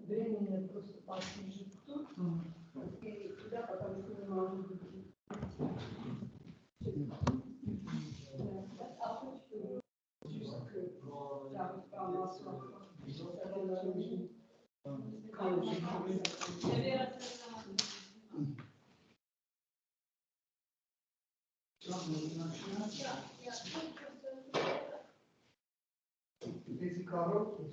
Временно просто послужит тут, и туда потом не могу быть. Эти коробки.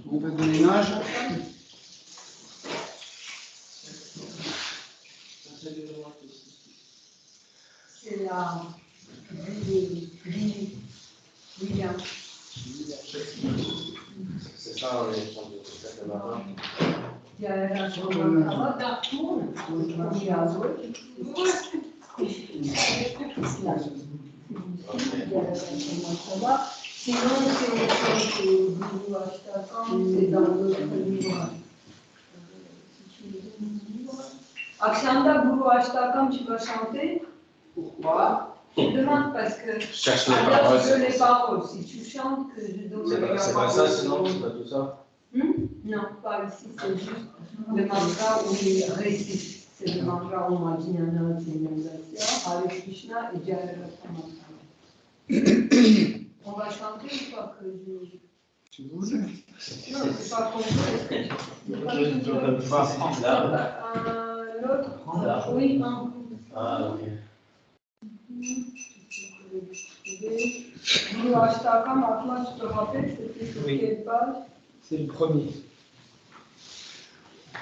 Un peu de ménage. C'est la grille. William. C'est ça, les gens de tout matin. Il y a la chambre d'Artour, il y a sinon, si on chante Guru Ashtakam, c'est dans notre livre. Akshanda, Guru Ashtakam, tu vas chanter? Pourquoi? Je demande parce que. Cherche les paroles. Je veux les paroles. Si tu chantes, que je donne les paroles. C'est pas ça, sinon, c'est pas tout ça? Non, pas ici, c'est juste le mantra où il récite. C'est le mantra où Majinana, Zinandasya, Hare Krishna et Jaya Ratha. On va chanter ou pas que je. Tu bouges? Non, c'est pas compris. L'autre, oui, un coup. Ah, ok. Guru Ashtakam, Atma, tu te rappelles, c'était sur quelle page? C'est le premier.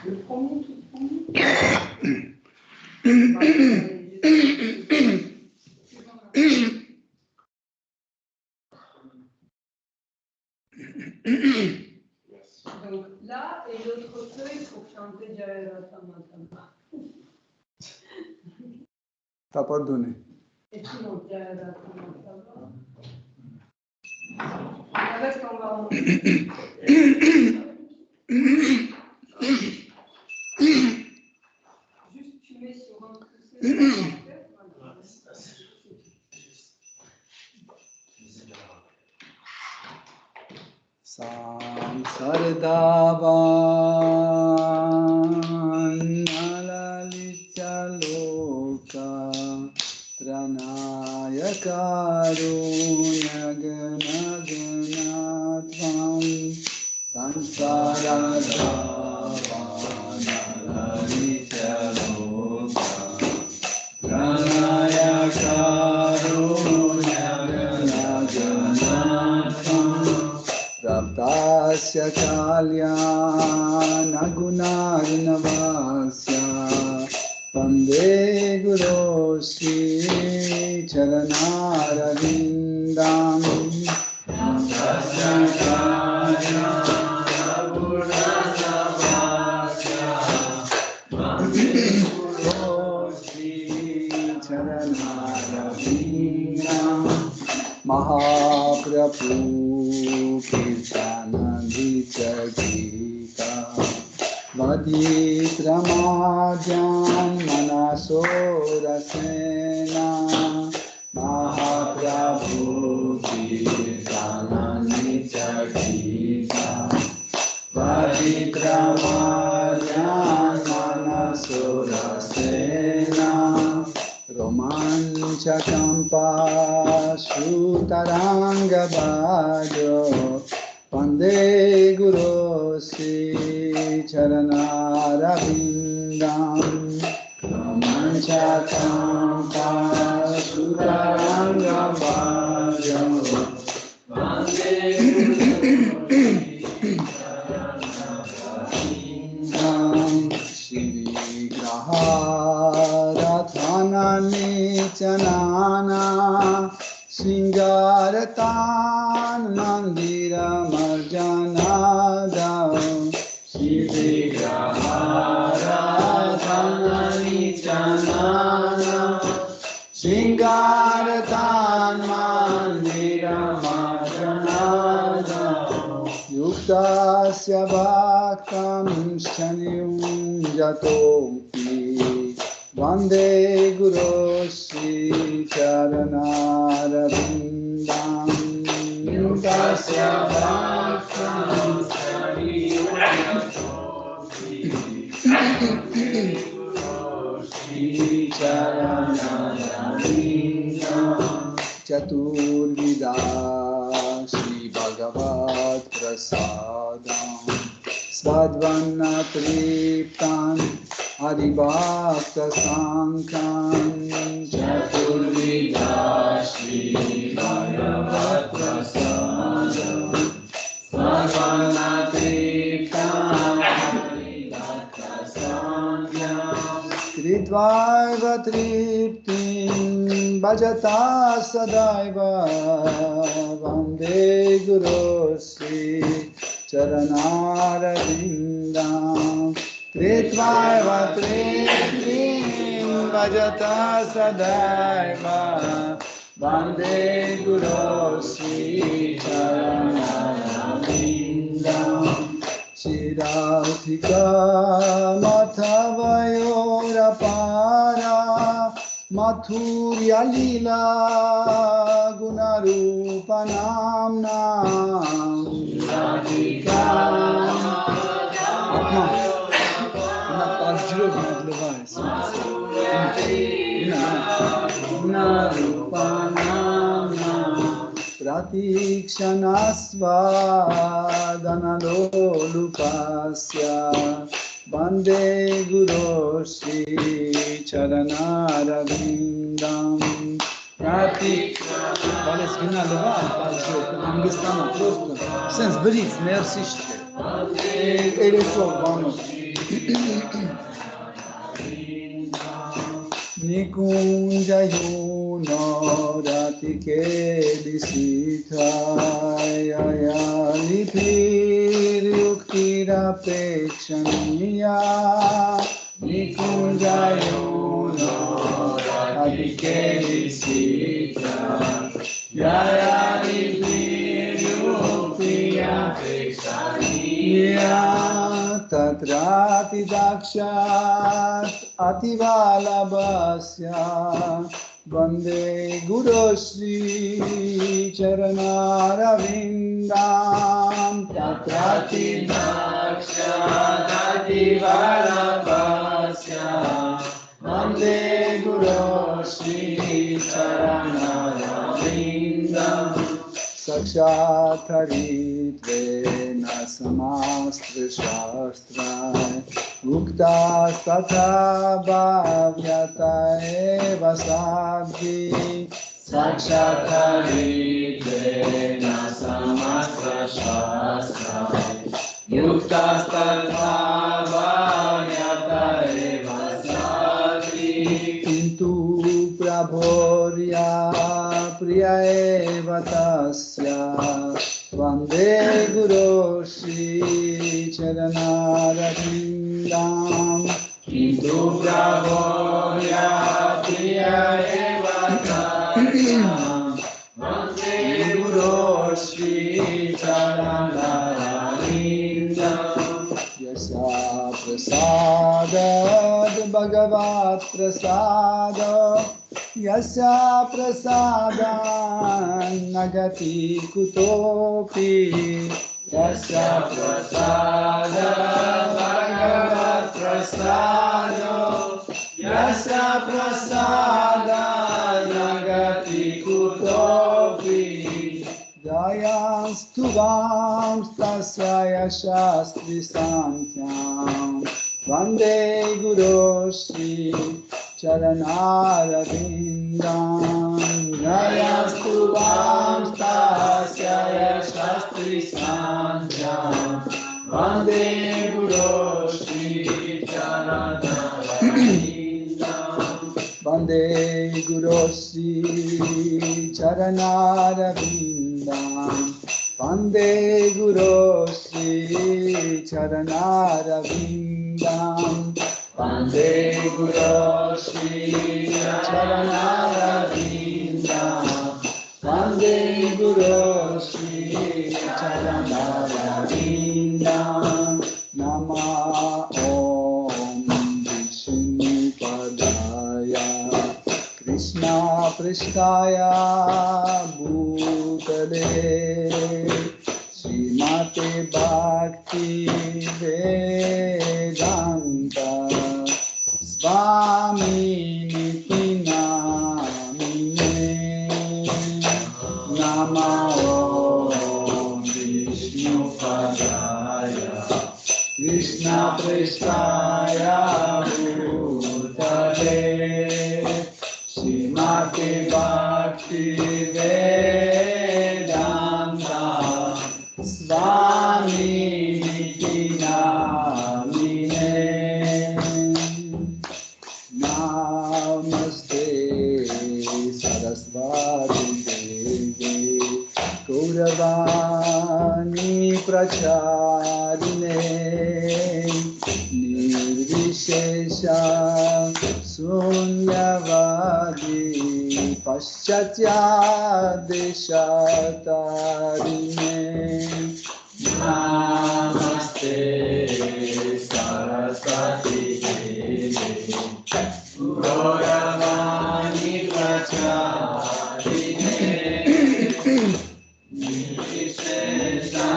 Le premier, tout premier. Donc là, et l'autre feuille pour chanter Jaya Ratha Matama. T'as pas donné. Et tout mon Jaya Ratha Matama. Le reste, on va en juste tu mets sur un coussin. Samsardavan nalalitya loka tranaya karunya gana ganatvam Samsardavan nalalitya loka tranaya karunya gana ganatvam Raptasya kalyana gunarnavasya Vande Guru Sri Charanarvindam Raptasya kalyana gunarnavasya Vande Guru Sri Charanarvindam Mahaprabhu Kirtanandita Gita Vaditramadyan Manasorasena Mahaprabhu Kirtanandita Gita Vaditramadyan Manasorasena Romanchakampa Sutaranga Bhajo Vande Guru Sri Charanarvindam Romanchakampa Sutaranga Bhajo Vande Guru Sri Charanarvindam Shri Graha Chanana Singaratan Mandira Marjanada Shri Tasya bhaktam shanyunjatopi Vande Guru Sri Charanarvindam Tasya bhaktam shanyunjatopi Chaturvida Shri Bhagavad Prasadam Sadvana Triptan Adibhakta Sankam Chaturvida Shri Bhagavad Prasadam Sadvana Triptan Adibhakta Sankam Kritvaiva Triptim Bhajata Sadaiva Vande Guru Sri Charanarvindam Kritvaiva Triptim Bhajata Sadaiva Vande Guru Sri Charanarvindam Shirautika Mathavayurapara Mathurya Lila Gunarupanamnam Shirautika Pratikshanasvadanalolupasya Vande Guru Sri Charanarvindam Vale svinna levar, falso, anche stanno a posto, senza brizz, ne assiste. E le sue vanno. Nikunja yuno ratike disithaya lipir yuktira pekshaniya Nikunja yuno ratike disithaya lipir yuktira pekshaniya Tatrati dakshat ativalabhasya Vande Guru Sri Charanarvindam Tatrati dakshat ativalabhasya Vande Guru Sri Charanarvindam Sakshat Haritvena Samastra Shastra Uktas Tatha Bhavyata Eva Sabhi Sakshat Haritvena Samastra Shastra Uktas Tatha Bhavyata Eva Sabhi Kintu Prabhorya Priya eva tasya Vande Guru Sri Charanarvindam Kintu Prabhorya Priya eva tasya Vande Guru Sri Charanarvindam Yasa prasadad bhagavat prasada Yasya prasadan nagati kutopi Yasya prasadan bhagavat prasada Yasya prasadan nagati kutopi Jayastu vam stasya shastri santyam Vande Guru Sri Charanarvindam Jayastu vam stasya shastri santyam Vande Guru Sri Charanarvindam Vande Guru Sri Charanarvindam Vande Guru Sri Charanarvindam Vande Guru Sri Charanarvindam Vande Guru Sri Charanarvindam Nama Om Vishnupadaya Krishna Prishtaya Bhutale Srimate Bhakti Vedanta Swami Niti Namine Nama Om Vishnupadaya Krishna Prishtaya Bhutale Srimate Bhakti Vedanta Swami Niti Namine Namaste Saraswati Devi Gauravani Pracharine Nirvishesha Sunyavadi Paschatya Deshatarine Namaste Saraswati Devi Gauravani Pracharine Nirvishesha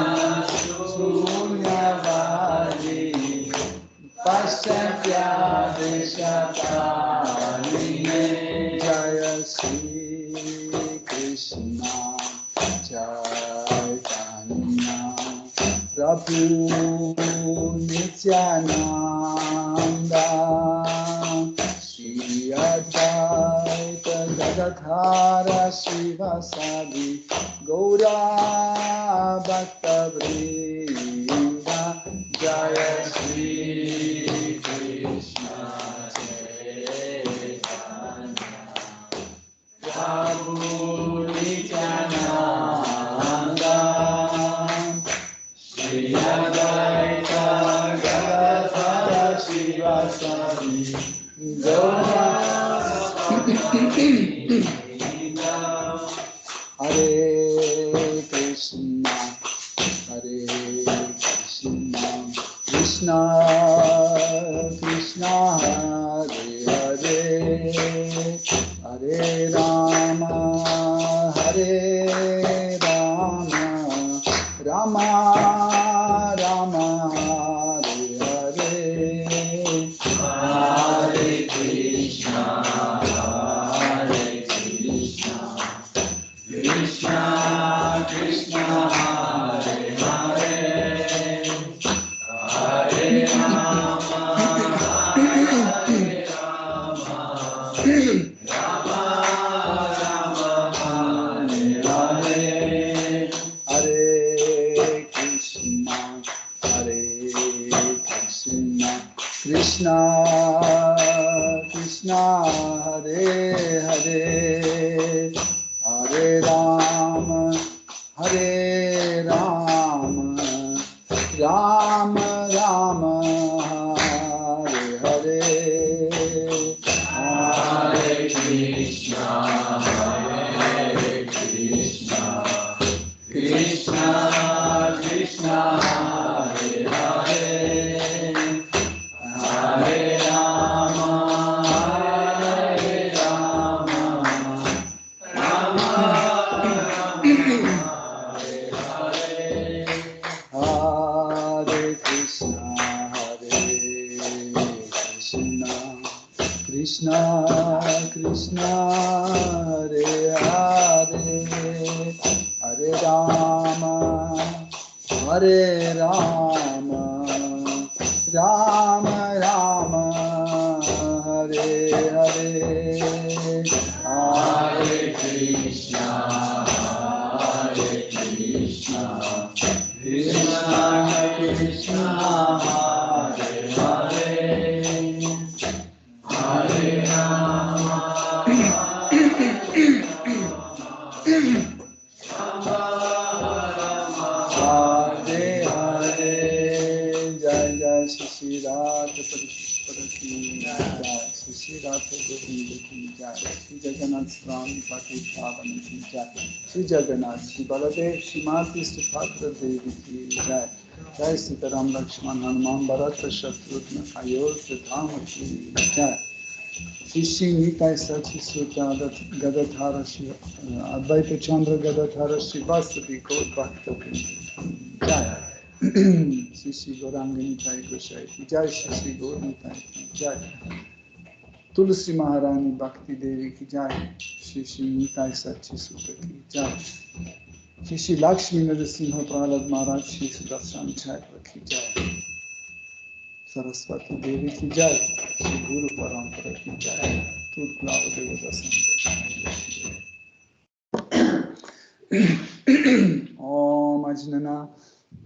Sunyavadi Paschatya Deshatarine Jaya Shri Krishna Chaitanya Prabhu Nityananda Shri Advaita Gadadhara Shivasadi Gaura Bhakta Vrinda Jaya Shri Krishna Chaitanya Prabhu Nityananda Shri Advaita Gadadhara Shivasadi Gaura Hare Krishna Krishna Krishna Hare Hare Hare Rama Rama Rama Hare Hare Krishna Krishna Krishna Hare Hare Hare Rama Rama Rama Hare Hare Hare Krishna Krishna Krishna Hare Hare Hare Rama Rama Rama Hare Hare Hare Krishna Krishna Krishna Hare Hare Hare Rama Rama Hare Krishna Krishna Krishna Hare Hare Hare Rama Rama Rama Hare Hare Hare Krishna Krishna Krishna Hare Hare Hare Rama Hare Hare Jai Jai Shri Radha Parishparati Jai Shri Radha Govinda Ki Jai Shri Jagannath Swami Pati Pavan Ki Jai Shri Jagannath Shri Baladev Shri Mati Shri Bhadra Devi Ki Jai Jai Sitaram Lakshman Hanuman Bharata Shatrugna Ayodhya Dhama ki Jai. Shri Nitai Sachi Sutta Gadadhara Shri Advaita Chandra Gadadhara Shri Vasadi Gaur Bhakta Jai. Shri Gauranga Nitai Gosai Jai Shri Gaur Nitai Jai. Tulsi Maharani Bhakti Devi ki Jai. Shri Nitai Sachi Sutta ki Jai. Shri Lakshmi Narasimha Prahlad Maharaj Shri Sudarshan Chakra ki Jai. Saraswati Devi ki Jai. Shri Guru Parampara ki Jai. Turklava Devata Santa. Om Ajnana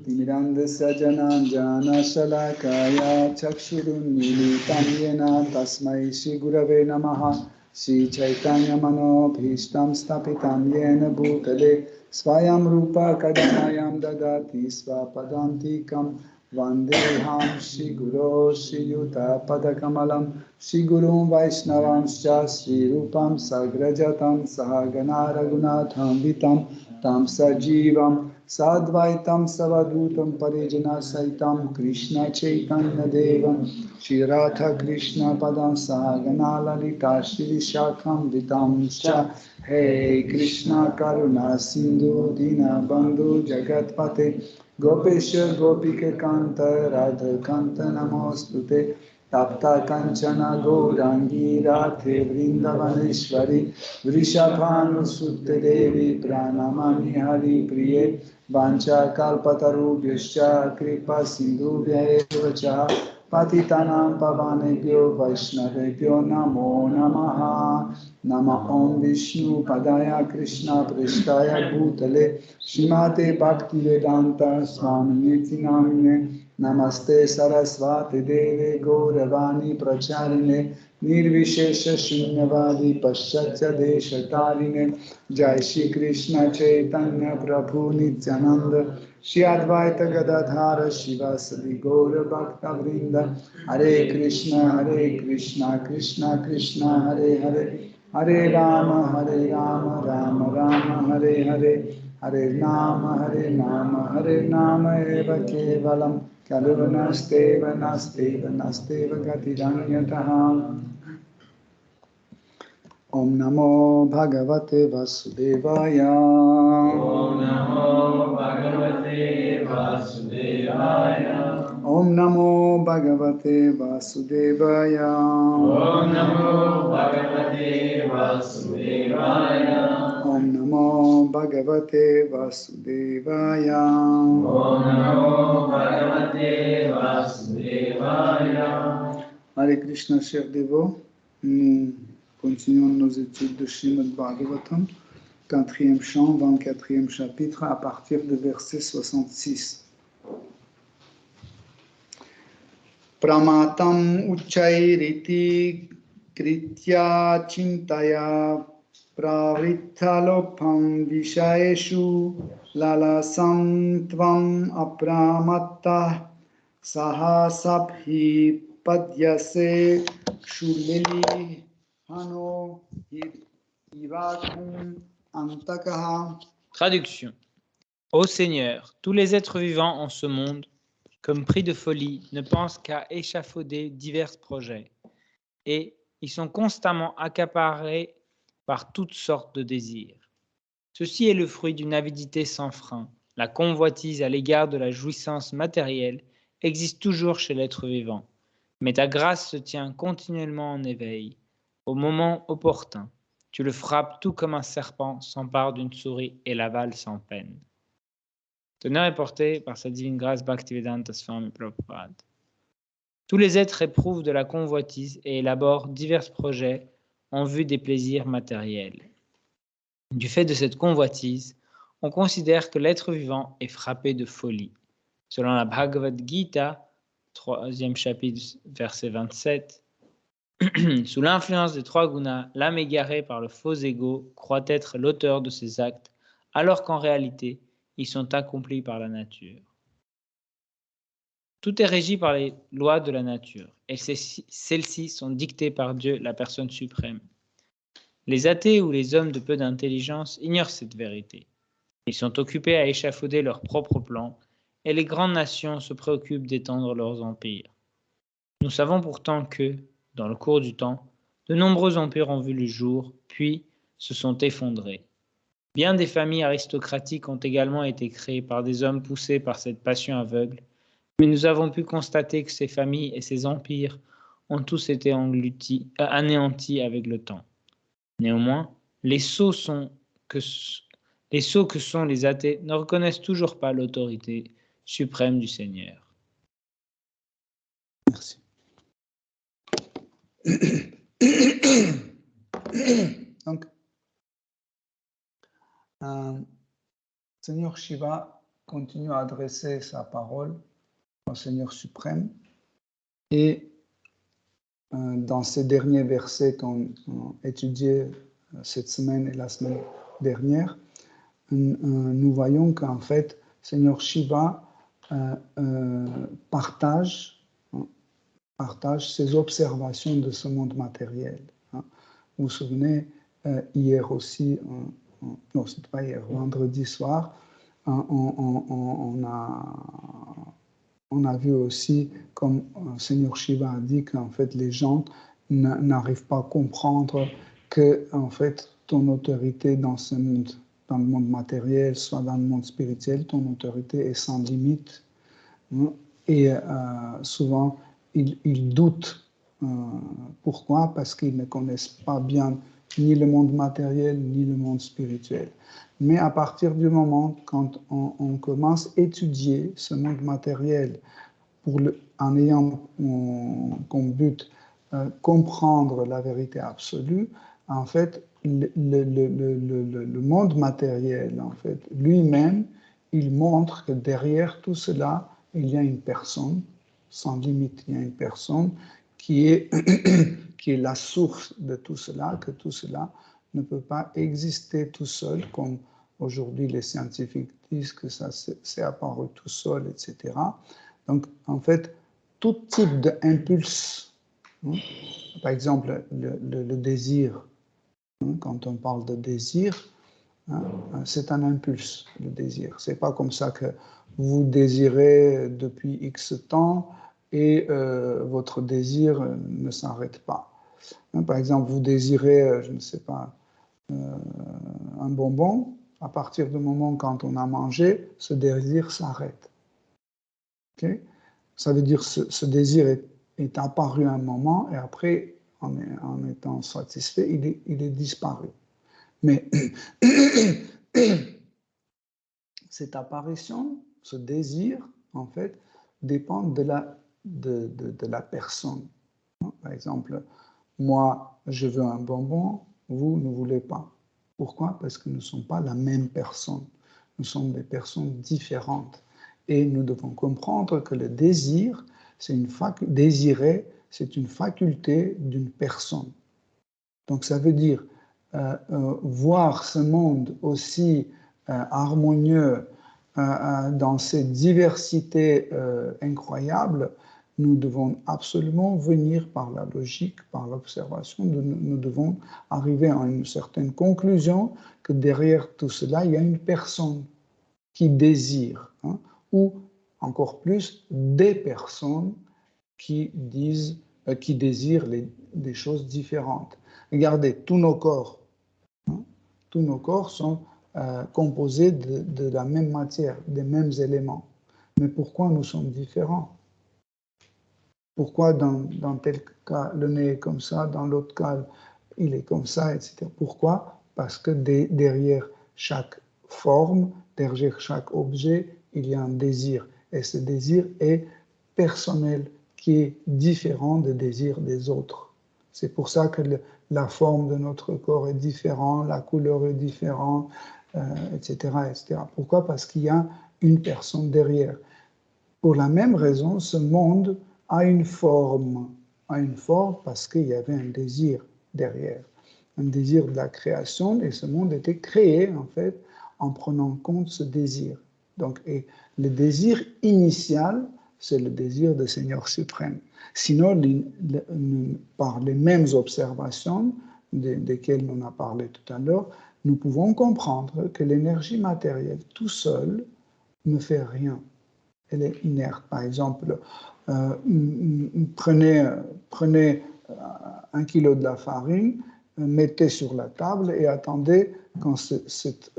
Timirandasya Jananjana Shalakaya Chakshurun Militam Yena Tasmai Shri Gurave Namaha Shri Chaitanya Mano Bhishtam Stapitam Yena Bhutale Swayam Rupa Kadamayam Dadati Swapadantikam Vandeham Shri Guru Shri Yuta Padakamalam Shri Gurum Vaishnavanscha Shri Rupam Sagrajatam Sahagana Raghunatham Vitam Tam Sajivam Sadvaitam Savadutam Parijana Saitam Krishna Chaitanya Devam Shri Radha Krishna Padam Sahagana Lalita Shri Shakham Vitamscha Hey Krishna Karuna Sindhu Dina Bandhu Jagatpate Gopesha Gopika Kanta Radha Kanta Namostute Tapta Kanchana Gaurangi Radhe Vrindavaneshwari Vrishabhanu Sutte Devi Pranamani Hari Priye Vancha Kalpatarubhyascha Kripa Sindhubhya eva cha Patitanam Pavanebhyo Vaishnavebhyo Namo Namaha Nama Om Vishnu Padaya Krishna Prishtaya Bhutale Shrimate Bhaktivedanta Swami Niti Namine Namaste Saraswati Deve Gauravani Pracharine Nirvishesha Shunyavadi Paschatya Deshatarine Jai Shri Krishna Chaitanya Prabhu Nityananda Shri Advaita Gadadhara Shivasadi Gaura Bhakta Vrinda Hare Krishna Krishna Krishna Hare Hare Hare Rama Rama Rama Hare Hare Hare Nama Eva Kevalam Kalunasteva Nasteva Gatiranyataham Om Namo Bhagavate Vasudevaya Om Namo Bhagavate Vasudevaya. Om Namo Bhagavate Vasudevaya Om Namo Bhagavate Vasudevaya. Om Namo Bhagavate Vasudevaya Om Namo Bhagavate Vasudevaya. Hare Krishna, chers dévots, nous continuons nos études de Srimad Bhagavatam, 4e chant, 24e chapitre, à partir du verset 66. Pramatam uccairiti kritya chintaya pravrithalopam vishayeshu lalasam tvam apramatta sahasabhi padyase shulili hano irakum antakaha. Traduction. Ô Seigneur, tous les êtres vivants en ce monde, comme pris de folie, ne pensent qu'à échafauder divers projets, et ils sont constamment accaparés par toutes sortes de désirs. Ceci est le fruit d'une avidité sans frein. La convoitise à l'égard de la jouissance matérielle existe toujours chez l'être vivant, mais ta grâce se tient continuellement en éveil. Au moment opportun, tu le frappes tout comme un serpent s'empare d'une souris et l'avale sans peine. L'honneur est porté par sa divine grâce Bhaktivedanta Swami Prabhupada. Tous les êtres éprouvent de la convoitise et élaborent divers projets en vue des plaisirs matériels. Du fait de cette convoitise, on considère que l'être vivant est frappé de folie. Selon la Bhagavad Gita, 3e chapitre, verset 27, sous l'influence des trois gunas, l'âme égarée par le faux ego croit être l'auteur de ses actes, alors qu'en réalité, ils sont accomplis par la nature. Tout est régi par les lois de la nature, et celles-ci sont dictées par Dieu, la personne suprême. Les athées ou les hommes de peu d'intelligence ignorent cette vérité. Ils sont occupés à échafauder leurs propres plans et les grandes nations se préoccupent d'étendre leurs empires. Nous savons pourtant que, dans le cours du temps, de nombreux empires ont vu le jour, puis se sont effondrés. Bien des familles aristocratiques ont également été créées par des hommes poussés par cette passion aveugle, mais nous avons pu constater que ces familles et ces empires ont tous été anéantis avec le temps. Néanmoins, les sots que sont les athées ne reconnaissent toujours pas l'autorité suprême du Seigneur. Merci. Donc, Seigneur Shiva continue à adresser sa parole au Seigneur suprême et dans ces derniers versets qu'on a étudiés cette semaine et la semaine dernière, nous voyons qu'en fait, Seigneur Shiva partage ses observations de ce monde matériel. Vous vous souvenez, hier aussi, non, c'est pas hier, vendredi soir, on a vu aussi, comme Seigneur Shiva a dit, qu'en fait, les gens n'arrivent pas à comprendre que, en fait, ton autorité dans ce monde, dans le monde matériel, soit dans le monde spirituel, ton autorité est sans limite. Et souvent, ils doutent. Pourquoi? Parce qu'ils ne connaissent pas bien ni le monde matériel, ni le monde spirituel. Mais à partir du moment quand on commence à étudier ce monde matériel en ayant comme but comprendre la vérité absolue, en fait, le monde matériel, en fait, lui-même, il montre que derrière tout cela, il y a une personne, sans limite, il y a une personne qui est la source de tout cela, que tout cela ne peut pas exister tout seul, comme aujourd'hui les scientifiques disent que ça s'est apparu tout seul, etc. Donc, en fait, tout type d'impulse, par exemple, le désir, quand on parle de désir, c'est un impulse, le désir. C'est pas comme ça que vous désirez depuis X temps et votre désir ne s'arrête pas. Par exemple, vous désirez, je ne sais pas, un bonbon, à partir du moment quand on a mangé, ce désir s'arrête. Okay? Ça veut dire que ce désir est apparu à un moment et après, en étant satisfait, il est disparu. Mais cette apparition, ce désir, en fait, dépend de la personne. Par exemple, moi, je veux un bonbon, vous ne voulez pas. Pourquoi? Parce que nous ne sommes pas la même personne. Nous sommes des personnes différentes. Et nous devons comprendre que le désir, désirer, c'est une faculté d'une personne. Donc ça veut dire voir ce monde aussi harmonieux dans cette diversité incroyable, nous devons absolument venir par la logique, par l'observation, nous devons arriver à une certaine conclusion que derrière tout cela, il y a une personne qui désire, ou encore plus, des personnes qui désirent des choses différentes. Regardez, tous nos corps sont composés de la même matière, des mêmes éléments. Mais pourquoi nous sommes différents? Pourquoi dans tel cas, le nez est comme ça, dans l'autre cas, il est comme ça, etc. Pourquoi? Parce que derrière chaque forme, derrière chaque objet, il y a un désir. Et ce désir est personnel, qui est différent du désir des autres. C'est pour ça que la forme de notre corps est différente, la couleur est différente, etc., etc. Pourquoi? Parce qu'il y a une personne derrière. Pour la même raison, ce monde a une forme parce qu'il y avait un désir derrière, un désir de la création, et ce monde était créé, en fait, en prenant en compte ce désir. Donc, et le désir initial, c'est le désir du Seigneur suprême. Sinon, par les mêmes observations desquelles on a parlé tout à l'heure, nous pouvons comprendre que l'énergie matérielle tout seul ne fait rien. elle est inerte. Par exemple, prenez 1 kilo de la farine, mettez sur la table et attendez quand cette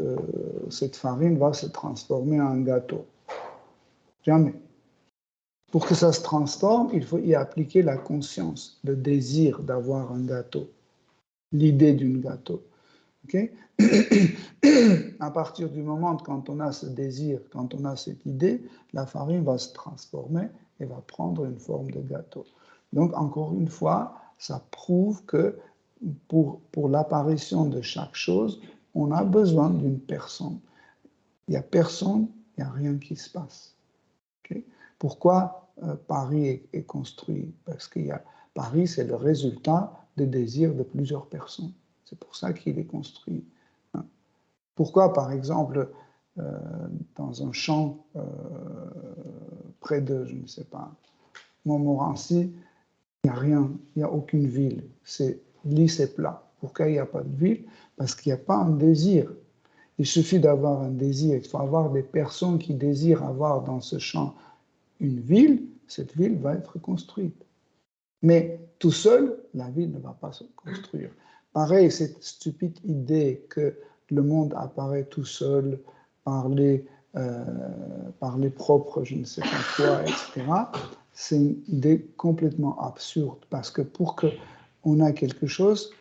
farine va se transformer en gâteau. Jamais. Pour que ça se transforme, il faut y appliquer la conscience, le désir d'avoir un gâteau, l'idée d'un gâteau. Okay? À partir du moment quand on a ce désir, quand on a cette idée, la farine va se transformer et va prendre une forme de gâteau. Donc, encore une fois, ça prouve que pour l'apparition de chaque chose, on a besoin d'une personne. Il n'y a personne, il n'y a rien qui se passe. Okay? Pourquoi Paris est construit? Parce que Paris, c'est le résultat des désirs de plusieurs personnes. C'est pour ça qu'il est construit. Pourquoi, par exemple, dans un champ près de, je ne sais pas, Montmorency, il n'y a rien, il n'y a aucune ville. C'est lisse et plat. Pourquoi il n'y a pas de ville? Parce qu'il n'y a pas un désir. Il suffit d'avoir un désir. Il faut avoir des personnes qui désirent avoir dans ce champ une ville. Cette ville va être construite. Mais tout seul, la ville ne va pas se construire. Pareil, cette stupide idée que le monde apparaît tout seul par les propres, je ne sais pas quoi, etc., c'est une idée complètement absurde parce que pour qu'on ait quelque chose,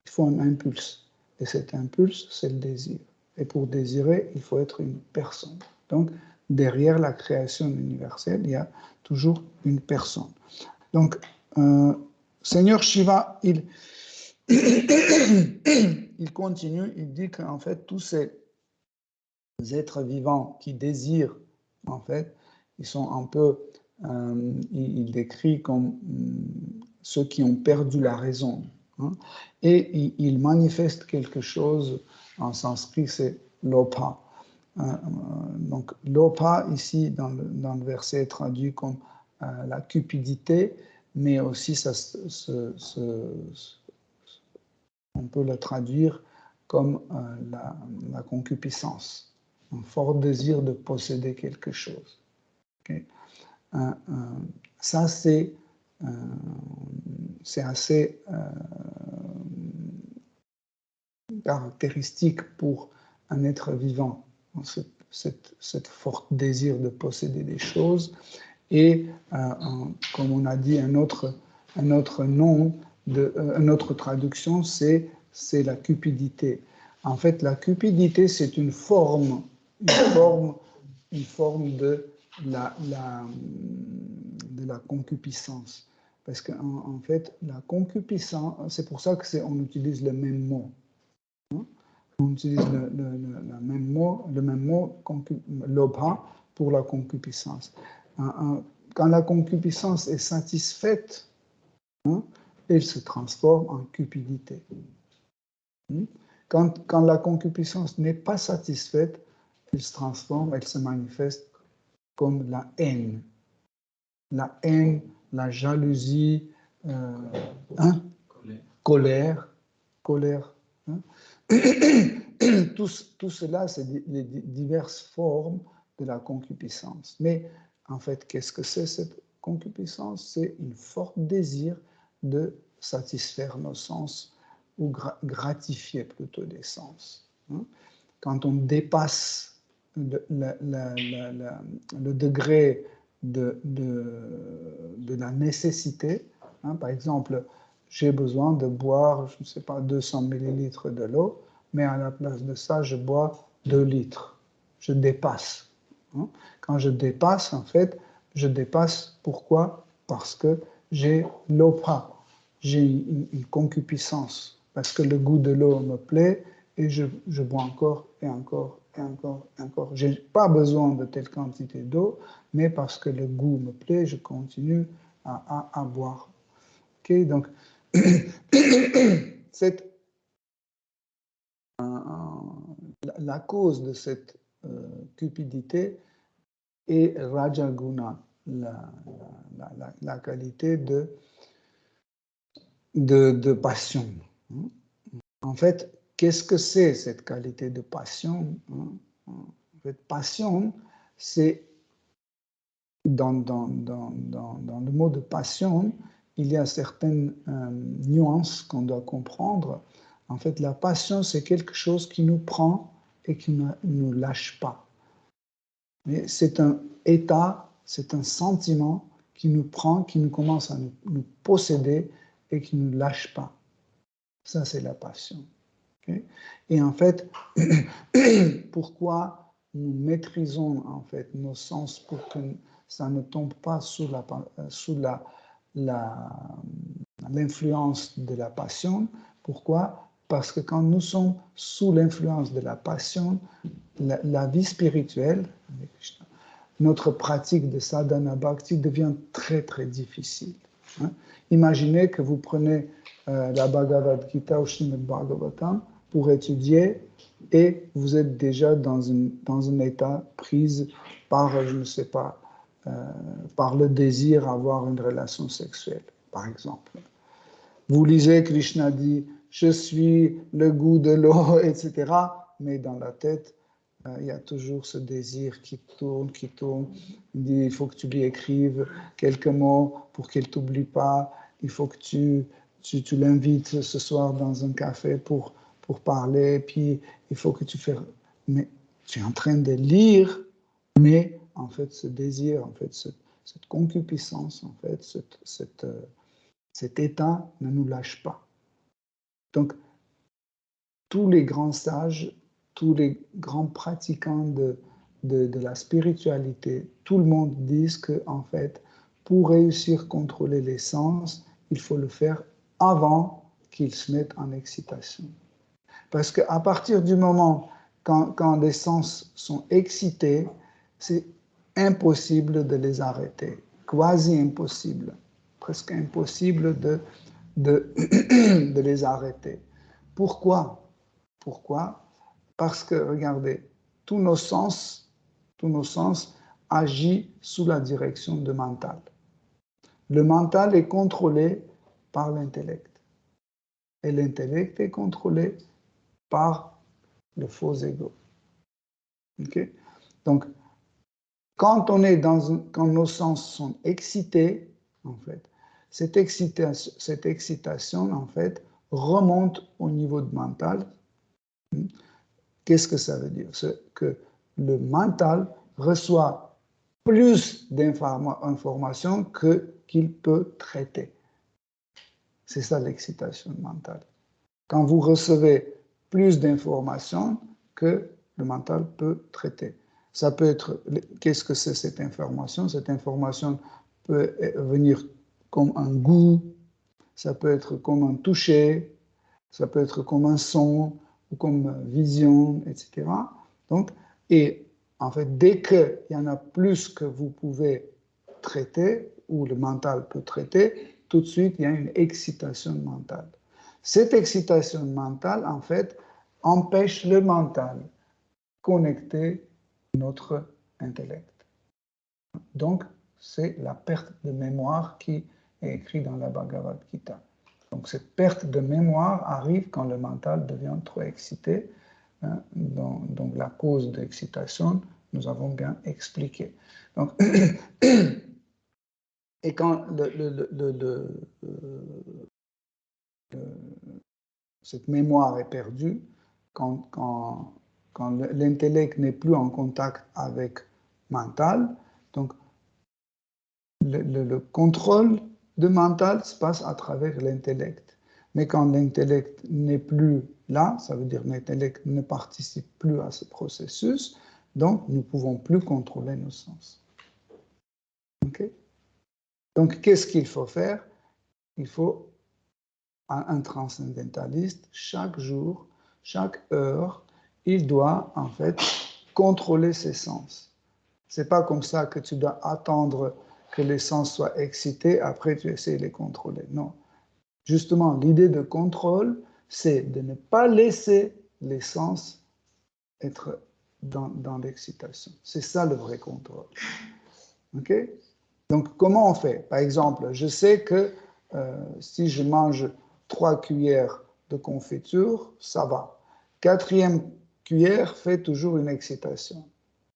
il faut un impulse. Et cet impulse, c'est le désir. Et pour désirer, il faut être une personne. Donc, derrière la création universelle, il y a toujours une personne. Donc, Seigneur Shiva, il continue, il dit qu'en fait, tous ces êtres vivants qui désirent, en fait, ils sont un peu, il décrit comme ceux qui ont perdu la raison. Hein, et il manifeste quelque chose, en sanskrit, c'est lopa. Donc, lopa, ici, dans le verset, est traduit comme la cupidité, mais aussi on peut le traduire comme la concupiscence, un fort désir de posséder quelque chose. Okay? Ça, c'est assez caractéristique pour un être vivant, cette forte désir de posséder des choses. Et comme on a dit, un autre nom, une autre traduction, c'est la cupidité. En fait, la cupidité, c'est une forme de la concupiscence. Parce qu'en fait, la concupiscence, c'est pour ça qu'on utilise le même mot. Hein? On utilise le même mot, lobha, pour la concupiscence. Quand la concupiscence est satisfaite, hein, elle se transforme en cupidité. Quand la concupiscence n'est pas satisfaite, elle se transforme, elle se manifeste comme la haine. La haine, la jalousie, colère. Hein. Tout cela, c'est les diverses formes de la concupiscence. Mais en fait, qu'est-ce que c'est cette concupiscence? C'est un fort désir de satisfaire nos sens ou gratifier plutôt les sens. Hein. Quand on dépasse le degré de la nécessité, hein, par exemple, j'ai besoin de boire, je ne sais pas, 200 millilitres de l'eau, mais à la place de ça, je bois 2 litres. Je dépasse. Hein. Quand je dépasse, en fait, je dépasse pourquoi? Parce que j'ai l'opa, j'ai une concupiscence, parce que le goût de l'eau me plaît et je bois encore et encore et encore et encore. Je n'ai pas besoin de telle quantité d'eau, mais parce que le goût me plaît, je continue à boire. Okay, donc, la cause de cette cupidité est Rajaguna, la qualité de passion. En fait, qu'est-ce que c'est cette qualité de passion? En fait, passion, c'est dans le mot de passion, il y a certaines nuances qu'on doit comprendre. En fait, la passion, c'est quelque chose qui nous prend et qui ne nous lâche pas. Mais c'est un état, c'est un sentiment qui nous prend, qui nous commence à nous posséder et qui ne nous lâche pas. Ça, c'est la passion. Okay? Et en fait, pourquoi nous maîtrisons en fait nos sens pour que ça ne tombe pas sous l'influence de la passion? Pourquoi? Parce que quand nous sommes sous l'influence de la passion, la vie spirituelle, notre pratique de sadhana bhakti devient très très difficile. Hein? Imaginez que vous prenez la Bhagavad Gita ou Srimad Bhagavatam pour étudier et vous êtes déjà dans un état prise par, je ne sais pas, par le désir d'avoir une relation sexuelle, par exemple. Vous lisez, Krishna dit, je suis le goût de l'eau, etc. Mais dans la tête, il y a toujours ce désir qui tourne. Il dit, il faut que tu lui écrives quelques mots pour qu'elle ne t'oublie pas. Il faut que tu l'invites ce soir dans un café pour parler. Puis, il faut que tu fasses... Mais tu es en train de lire, mais en fait, ce désir, en fait, cette concupiscence, en fait, cet état ne nous lâche pas. Donc, tous les grands sages, tous les grands pratiquants de la spiritualité, tout le monde dit que, en fait, pour réussir à contrôler les sens, il faut le faire avant qu'ils se mettent en excitation. Parce qu'à partir du moment quand les sens sont excités, c'est impossible de les arrêter, quasi impossible, presque impossible de les arrêter. Pourquoi? Parce que, regardez, tous nos sens agissent sous la direction du mental. Le mental est contrôlé par l'intellect. Et l'intellect est contrôlé par le faux ego. Okay? Donc, quand nos sens sont excités, en fait, cette excitation, en fait, remonte au niveau du mental. Qu'est-ce que ça veut dire? C'est que le mental reçoit plus d'informations qu'il peut traiter. C'est ça l'excitation mentale. Quand vous recevez plus d'informations que le mental peut traiter. Ça peut être, qu'est-ce que c'est cette information? Cette information peut venir comme un goût, ça peut être comme un toucher, ça peut être comme un son, ou comme vision, etc. Donc, et en fait, dès qu'il y en a plus que vous pouvez traiter, ou le mental peut traiter, tout de suite, il y a une excitation mentale. Cette excitation mentale, en fait, empêche le mental de connecter notre intellect. Donc, c'est la perte de mémoire qui est écrite dans la Bhagavad Gita. Donc, cette perte de mémoire arrive quand le mental devient trop excité. Hein, donc, la cause d'excitation, nous avons bien expliqué. Donc, et quand cette mémoire est perdue, quand l'intellect n'est plus en contact avec le mental, donc le contrôle du mental se passe à travers l'intellect. Mais quand l'intellect n'est plus là, ça veut dire que l'intellect ne participe plus à ce processus, donc nous ne pouvons plus contrôler nos sens. Okay? Donc, qu'est-ce qu'il faut faire? Il faut, un transcendentaliste, chaque jour, chaque heure, il doit en fait contrôler ses sens. Ce n'est pas comme ça que tu dois attendre que les sens soient excités, après tu essaies de les contrôler. Non. Justement, l'idée de contrôle, c'est de ne pas laisser les sens être dans l'excitation. C'est ça le vrai contrôle. OK? Donc, comment on fait? Par exemple, je sais que si je mange 3 cuillères de confiture, ça va. 4e cuillère fait toujours une excitation.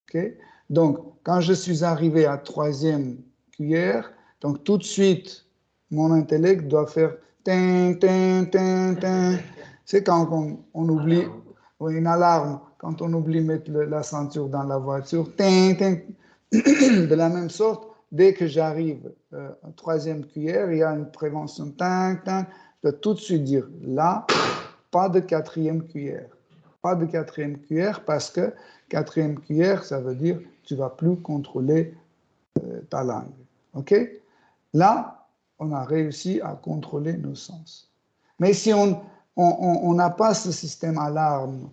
Okay? Donc, quand je suis arrivé à troisième cuillère, donc tout de suite, mon intellect doit faire tin, tin, tin, tin. C'est quand on oublie, oui, une alarme, quand on oublie de mettre la ceinture dans la voiture, tin, tin. De la même sorte, dès que j'arrive à troisième cuillère, il y a une prévention, tin, tin. Je dois tout de suite dire, là, pas de quatrième cuillère. Pas de quatrième cuillère parce que quatrième cuillère, ça veut dire tu ne vas plus contrôler ta langue. OK? Là, on a réussi à contrôler nos sens. Mais si on n'a pas ce système alarme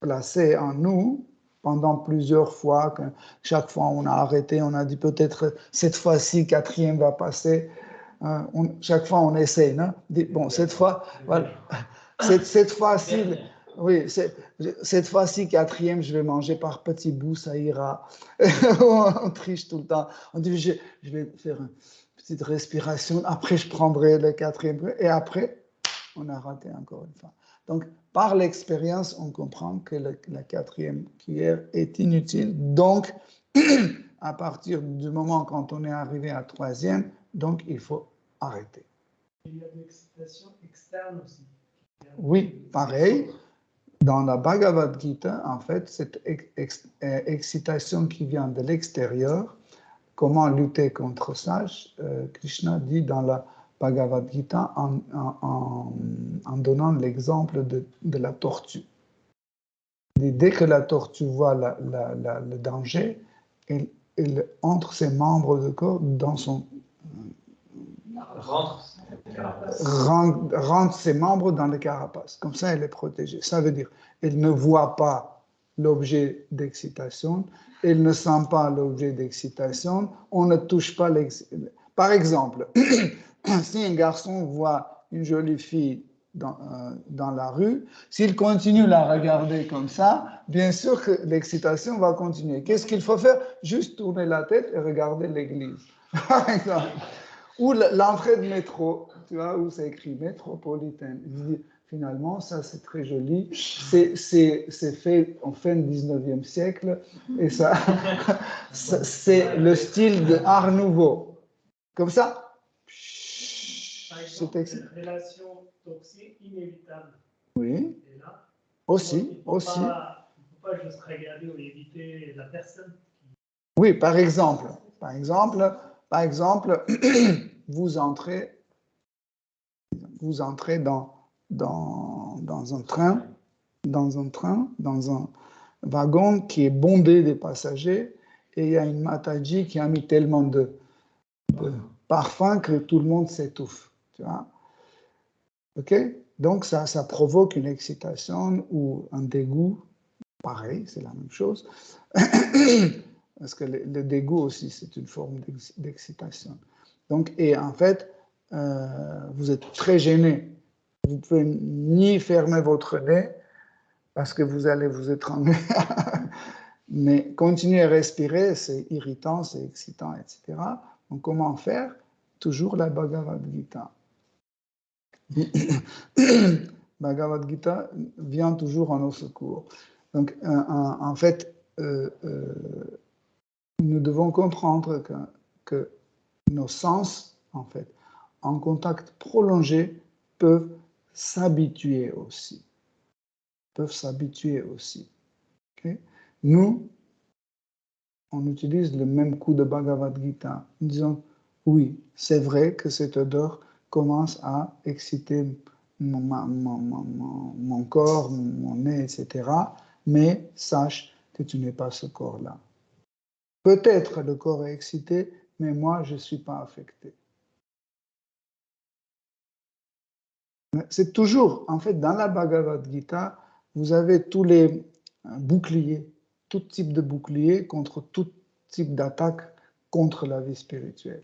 placé en nous pendant plusieurs fois, que chaque fois on a arrêté, on a dit peut-être cette fois-ci, quatrième va passer. Chaque fois on essaie, non? Bon, cette fois, voilà. Cette fois-ci, oui, cette fois-ci, quatrième, je vais manger par petits bouts, ça ira. On triche tout le temps. On dit, je vais faire une petite respiration, après je prendrai le quatrième, et après, on a raté encore une fois. Donc, par l'expérience, on comprend que la quatrième cuillère est inutile. Donc, à partir du moment quand on est arrivé à troisième, donc il faut arrêter. Il y a de l'excitation externe aussi. Oui, pareil. Dans la Bhagavad Gita, en fait, cette excitation qui vient de l'extérieur, comment lutter contre ça, Krishna dit dans la Bhagavad Gita en donnant l'exemple de la tortue. Dès que la tortue voit le danger, elle entre ses membres de corps dans son... rentre ses membres dans le carapace. Comme ça, elle est protégée. Ça veut dire, elle ne voit pas l'objet d'excitation, elle ne sent pas l'objet d'excitation, on ne touche pas l'excitation. Par exemple, si un garçon voit une jolie fille dans la rue, s'il continue à la regarder comme ça, bien sûr que l'excitation va continuer. Qu'est-ce qu'il faut faire? Juste tourner la tête et regarder l'église. Par exemple. Ou l'entrée de métro, tu vois, où c'est écrit métropolitaine. Finalement, ça c'est très joli. C'est fait en fin du 19e siècle et ça, c'est le style de Art Nouveau. Comme ça. Par exemple, une relation toxique inévitable. Oui. Et là, aussi. Il ne faut pas juste regarder ou éviter la personne. Oui, par exemple, vous entrez dans un train, dans un wagon qui est bondé de passagers, et il y a une Mataji qui a mis tellement de parfum que tout le monde s'étouffe. Tu vois? OK? Donc ça provoque une excitation ou un dégoût. Pareil, c'est la même chose. Parce que le dégoût aussi, c'est une forme d'excitation. Donc, et en fait, vous êtes très gêné. Vous ne pouvez ni fermer votre nez parce que vous allez vous étrangler, mais continuer à respirer, c'est irritant, c'est excitant, etc. Donc, comment faire? Toujours la Bhagavad Gita. Bhagavad Gita vient toujours en nos secours. Donc, en fait, nous devons comprendre que nos sens, en fait, en contact prolongé, peuvent s'habituer aussi. Okay? Nous, on utilise le même coup de Bhagavad Gita. Nous disons, oui, c'est vrai que cette odeur commence à exciter mon corps, mon nez, etc. Mais sache que tu n'es pas ce corps-là. Peut-être le corps est excité, mais moi, je ne suis pas affecté. C'est toujours, en fait, dans la Bhagavad Gita, vous avez tous les boucliers, tout type de boucliers contre tout type d'attaque contre la vie spirituelle.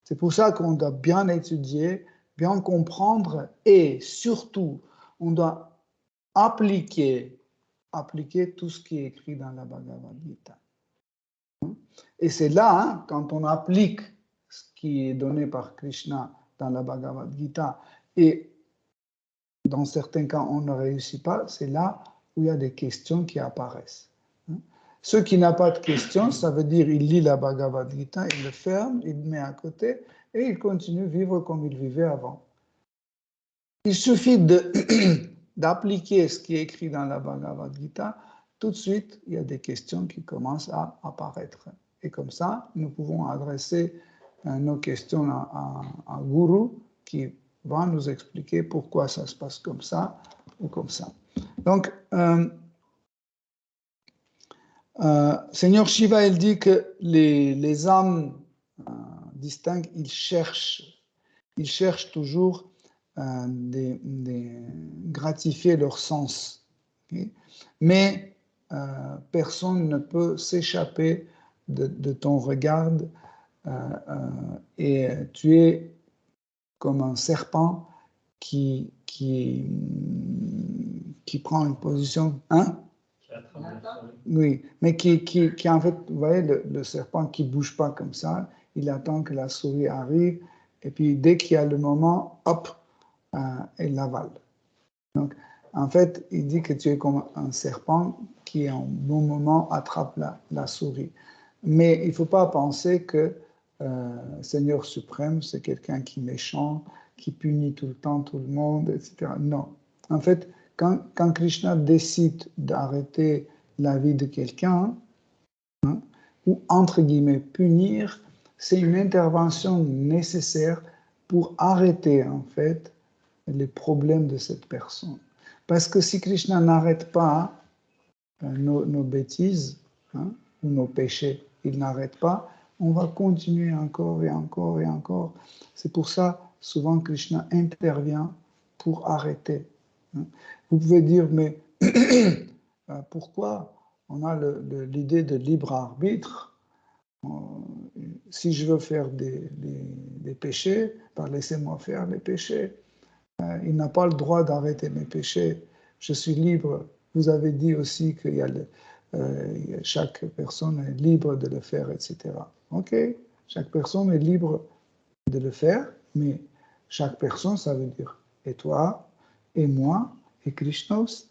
C'est pour ça qu'on doit bien étudier, bien comprendre et surtout, on doit appliquer tout ce qui est écrit dans la Bhagavad Gita. Et c'est là, quand on applique ce qui est donné par Krishna dans la Bhagavad Gita, et dans certains cas on ne réussit pas, c'est là où il y a des questions qui apparaissent. Ceux qui n'ont pas de questions, ça veut dire il lit la Bhagavad Gita, il le ferme, il le met à côté et il continue à vivre comme il vivait avant. Il suffit d'appliquer ce qui est écrit dans la Bhagavad Gita, tout de suite, il y a des questions qui commencent à apparaître. Et comme ça, nous pouvons adresser nos questions à un gourou qui va nous expliquer pourquoi ça se passe comme ça ou comme ça. Donc, Seigneur Shiva, il dit que les âmes distinctes, ils cherchent toujours gratifier leur sens. Okay? Mais personne ne peut s'échapper de ton regard et tu es comme un serpent qui prend une position. Hein? Oui, mais qui en fait, vous voyez, le serpent qui ne bouge pas comme ça, il attend que la souris arrive, et puis dès qu'il y a le moment, hop, il l'avale. Donc, en fait, il dit que tu es comme un serpent qui, en bon moment, attrape la souris. Mais il ne faut pas penser que Seigneur suprême, c'est quelqu'un qui est méchant, qui punit tout le temps tout le monde, etc. Non. En fait, quand Krishna décide d'arrêter la vie de quelqu'un, hein, ou entre guillemets punir, c'est une intervention nécessaire pour arrêter en fait les problèmes de cette personne. Parce que si Krishna n'arrête pas nos bêtises, hein, ou nos péchés, il n'arrête pas, on va continuer encore et encore et encore. C'est pour ça, souvent, Krishna intervient pour arrêter. Vous pouvez dire, mais pourquoi on a l'idée de libre arbitre? Si je veux faire des péchés, laissez-moi faire les péchés. Il n'a pas le droit d'arrêter mes péchés. Je suis libre. Vous avez dit aussi que chaque personne est libre de le faire, etc. Ok, chaque personne est libre de le faire, mais chaque personne, ça veut dire et toi, et moi, et Krishna aussi.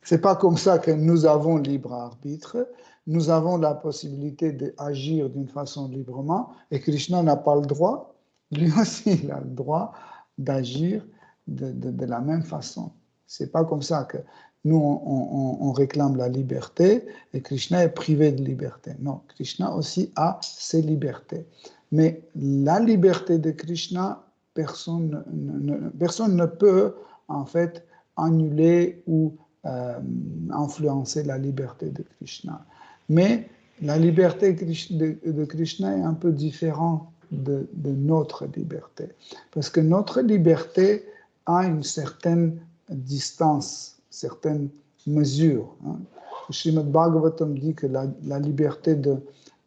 C'est pas comme ça que nous avons libre arbitre. Nous avons la possibilité d'agir d'une façon librement, et Krishna n'a pas le droit. Lui aussi, il a le droit d'agir de la même façon. C'est pas comme ça que nous, on réclame la liberté et Krishna est privé de liberté. Non, Krishna aussi a ses libertés. Mais la liberté de Krishna, personne ne peut en fait annuler ou influencer la liberté de Krishna. Mais la liberté de Krishna est un peu différente de notre liberté. Parce que notre liberté a une certaine distance, certaine mesure. Hein. Le Srimad Bhagavatam dit que la liberté de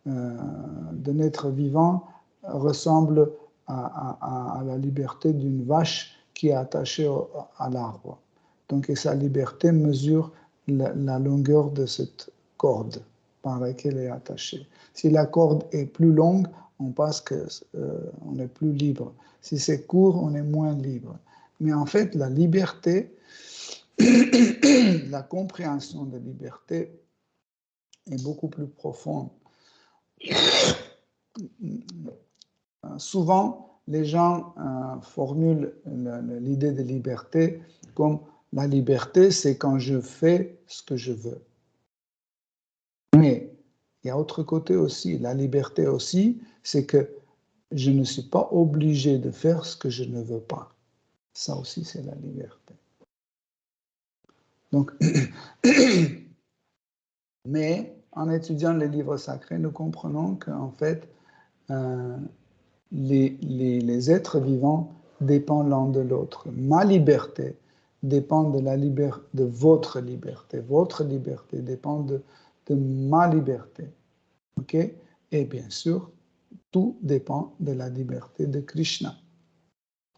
n'être vivant ressemble à la liberté d'une vache qui est attachée à l'arbre. Donc, et sa liberté mesure la longueur de cette corde par laquelle elle est attachée. Si la corde est plus longue, on pense qu'on est plus libre. Si c'est court, on est moins libre. Mais en fait, la liberté, la compréhension de liberté est beaucoup plus profonde. Souvent, les gens formulent l'idée de liberté comme la liberté, c'est quand je fais ce que je veux. Mais il y a autre côté aussi. La liberté aussi, c'est que je ne suis pas obligé de faire ce que je ne veux pas. Ça aussi, c'est la liberté. Donc, mais en étudiant les livres sacrés, nous comprenons qu'en fait, les êtres vivants dépendent l'un de l'autre. Ma liberté dépend de votre liberté. Votre liberté dépend de ma liberté. Ok? Et bien sûr, tout dépend de la liberté de Krishna.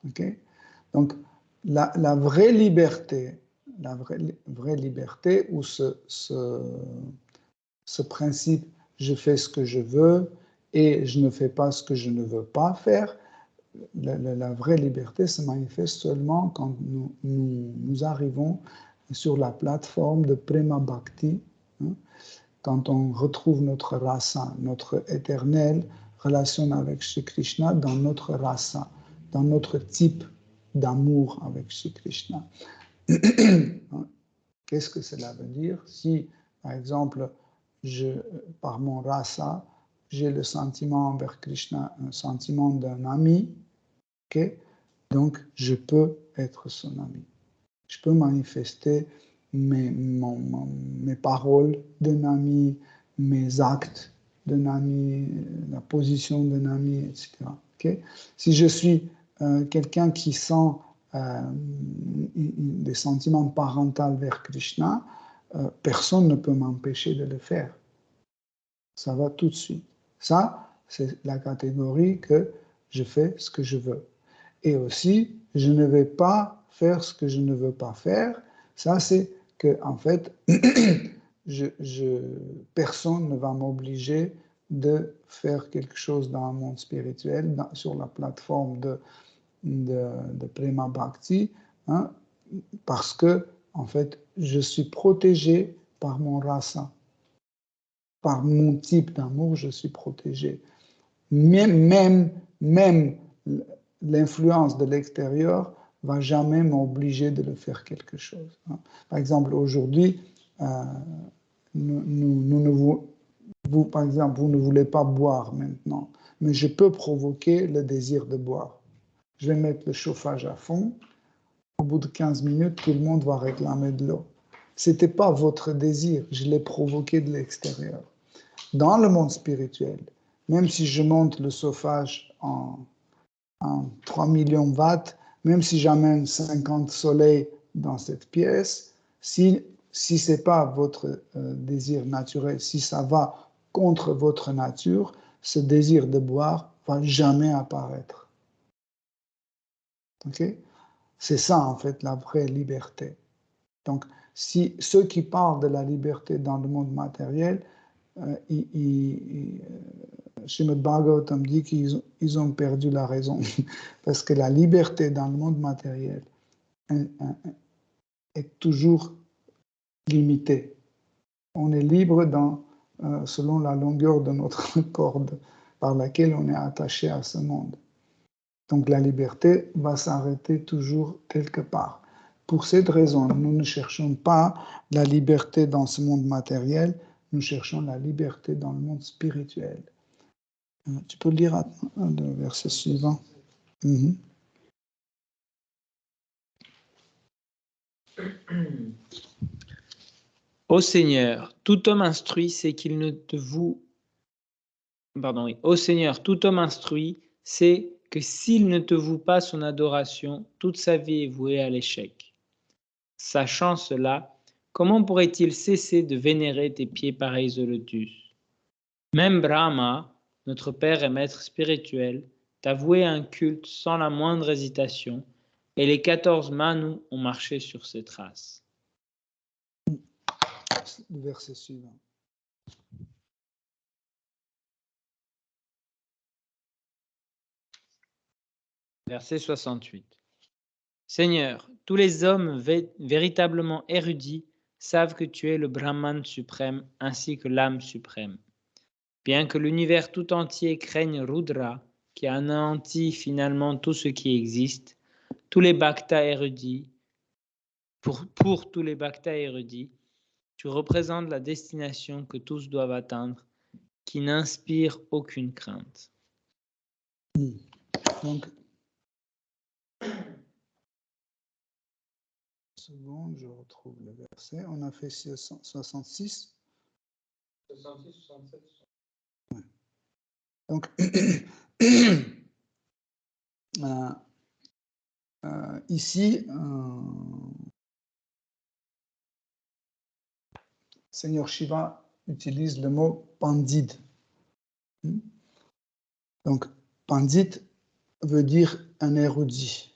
Ok? Donc, la vraie liberté, où ce principe, je fais ce que je veux et je ne fais pas ce que je ne veux pas faire, la vraie liberté se manifeste seulement quand nous arrivons sur la plateforme de Prema Bhakti, hein, quand on retrouve notre rasa, notre éternelle relation avec Shri Krishna dans notre rasa, dans notre type d'amour avec Shri Krishna. Qu'est-ce que cela veut dire? Si, par exemple, par mon rasa, j'ai le sentiment envers Krishna, un sentiment d'un ami, okay? Donc je peux être son ami. Je peux manifester mes paroles d'un ami, mes actes d'un ami, la position d'un ami, etc. Okay? Si je suis quelqu'un qui sent des sentiments parentaux vers Krishna, personne ne peut m'empêcher de le faire. Ça va tout de suite. Ça, c'est la catégorie que je fais ce que je veux. Et aussi, je ne vais pas faire ce que je ne veux pas faire. Ça, c'est que, en fait, personne ne va m'obliger de faire quelque chose dans le monde spirituel, sur la plateforme de Prema Bhakti, hein, parce que, en fait, je suis protégé par mon rasa. Par mon type d'amour, je suis protégé. Même l'influence de l'extérieur ne va jamais m'obliger de le faire quelque chose. Par exemple, aujourd'hui, par exemple, vous ne voulez pas boire maintenant, mais je peux provoquer le désir de boire. Je vais mettre le chauffage à fond. Au bout de 15 minutes, tout le monde va réclamer de l'eau. Ce n'était pas votre désir, je l'ai provoqué de l'extérieur. Dans le monde spirituel, même si je monte le chauffage en 3 millions de watts, même si j'amène 50 soleils dans cette pièce, si ce n'est pas votre désir naturel, si ça va contre votre nature, ce désir de boire ne va jamais apparaître. Okay? C'est ça, en fait, la vraie liberté. Donc, si ceux qui parlent de la liberté dans le monde matériel, Srimad Bhagavatam dit qu'ils ont perdu la raison, parce que la liberté dans le monde matériel est toujours limitée. On est libre selon la longueur de notre corde par laquelle on est attaché à ce monde. Donc la liberté va s'arrêter toujours quelque part. Pour cette raison, nous ne cherchons pas la liberté dans ce monde matériel, nous cherchons la liberté dans le monde spirituel. Tu peux lire le verset suivant. Ô Seigneur, tout homme instruit sait qu'il ne te voue. Pardon, oui. Ô Seigneur, tout homme instruit sait que s'il ne te voue pas son adoration, toute sa vie est vouée à l'échec. Sachant cela, comment pourrait-il cesser de vénérer tes pieds pareils au lotus? Même Brahma, notre Père et Maître spirituel, t'a voué un culte sans la moindre hésitation, et les 14 Manus ont marché sur ses traces. Le verset suivant. Verset 68. Seigneur, tous les hommes véritablement érudits savent que tu es le Brahman suprême ainsi que l'âme suprême. Bien que l'univers tout entier craigne Rudra, qui anéantit finalement tout ce qui existe, tous les bhaktas érudits, pour tous les bhaktas érudits, tu représentes la destination que tous doivent atteindre, qui n'inspire aucune crainte. Donc, seconde, je retrouve le verset. On a fait 66. 66, 67. Ouais. Donc, ici, Seigneur Shiva utilise le mot pandit. Donc, pandit veut dire un érudit.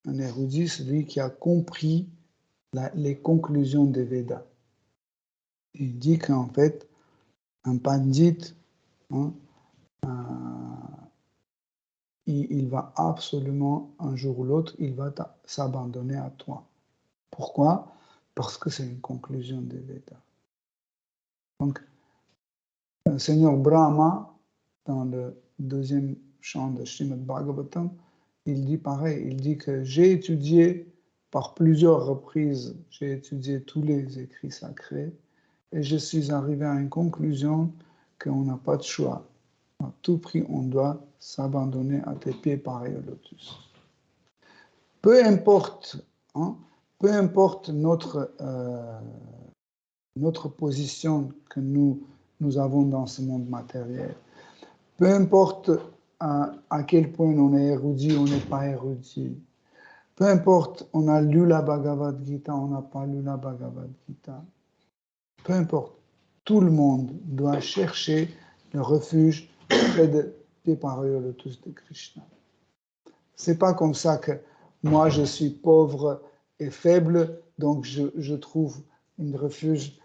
Un érudit, c'est celui qui a compris les conclusions des Védas. Il dit qu'en fait, un pandit, il va absolument, un jour ou l'autre, il va s'abandonner à toi. Pourquoi? Parce que c'est une conclusion des Védas. Donc, Le Seigneur Brahma, dans le deuxième chant de Srimad Bhagavatam, il dit pareil, il dit que j'ai étudié par plusieurs reprises, j'ai étudié tous les écrits sacrés et je suis arrivé à une conclusion qu'on n'a pas de choix. À tout prix, on doit s'abandonner à tes pieds pareils au lotus. Peu importe, peu importe notre position que nous avons dans ce monde matériel, peu importe à quel point on est érudit ou on n'est pas érudit, peu importe on a lu la Bhagavad Gita, on n'a pas lu la Bhagavad Gita, peu importe, tout le monde doit chercher le refuge près des paroles lotus de Krishna. C'est pas comme ça que moi je suis pauvre et faible, donc je trouve un refuge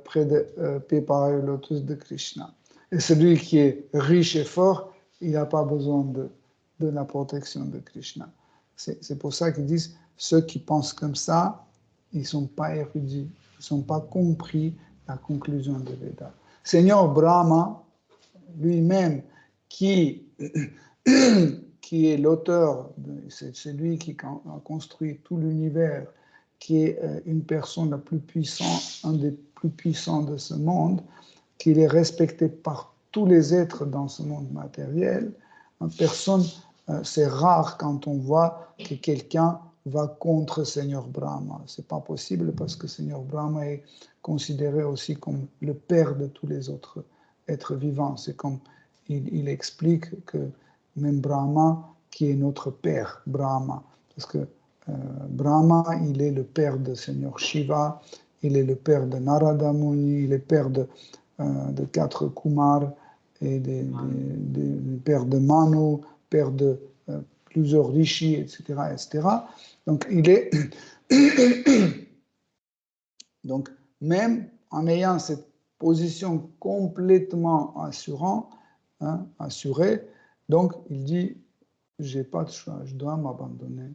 près des paroles lotus de Krishna. Et celui qui est riche et fort, il n'a pas besoin de la protection de Krishna. C'est pour ça qu'ils disent, ceux qui pensent comme ça, ils ne sont pas érudits, ils ne sont pas compris la conclusion de Veda. Seigneur Brahma, lui-même, qui est l'auteur, c'est lui qui a construit tout l'univers, qui est une personne la plus puissante, un des plus puissants de ce monde, qu'il est respecté par tous les êtres dans ce monde matériel. Personne, c'est rare quand on voit que quelqu'un va contre Seigneur Brahma. C'est pas possible parce que Seigneur Brahma est considéré aussi comme le père de tous les autres êtres vivants. C'est comme il explique que même Brahma, qui est notre père, Brahma, parce que Brahma, il est le père de Seigneur Shiva, il est le père de Narada Muni, il est père de 4 Kumar, et des pères de Manu, père de plusieurs rishis, etc., etc. Donc, il est... Donc, même en ayant cette position complètement assurée, donc, il dit, j'ai pas de choix, je dois m'abandonner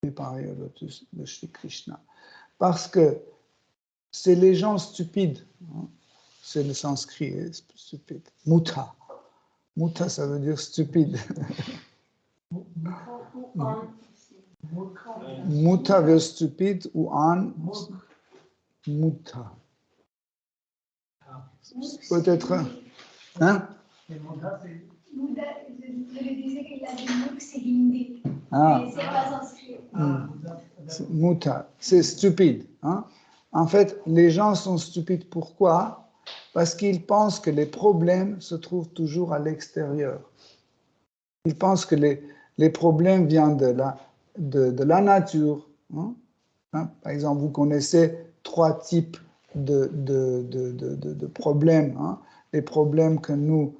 et pareil au lotus de Shri Krishna. Parce que c'est les gens stupides, c'est le sanskrit, stupide. Muta. Muta, ça veut dire stupide. Muta veut stupide ou an. Muta. Peut-être. Hein? Je le disais qu'il a dit Mouk, c'est hindi. Ah. Mais c'est pas sanskrit. Muta, c'est stupide. En fait, les gens sont stupides. Pourquoi? Parce qu'ils pensent que les problèmes se trouvent toujours à l'extérieur. Ils pensent que les problèmes viennent de la nature. Par exemple, vous connaissez 3 types de problèmes. Les problèmes que nous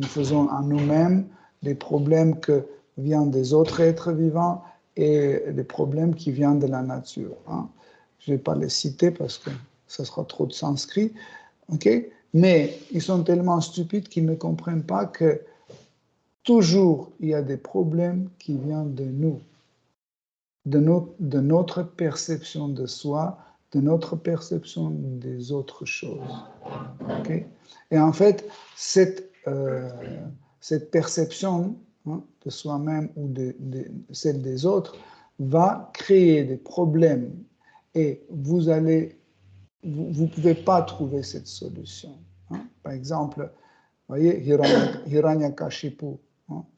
faisons à nous-mêmes, les problèmes qui viennent des autres êtres vivants et les problèmes qui viennent de la nature. Je ne vais pas les citer parce que ce sera trop de sanskrit. Okay? Mais ils sont tellement stupides qu'ils ne comprennent pas que toujours il y a des problèmes qui viennent de nous, de notre perception de soi, de notre perception des autres choses. Okay? Et en fait, cette perception de soi-même ou de celle des autres va créer des problèmes et vous ne pouvez pas trouver cette solution. Par exemple, vous voyez, Hiranyakashipu,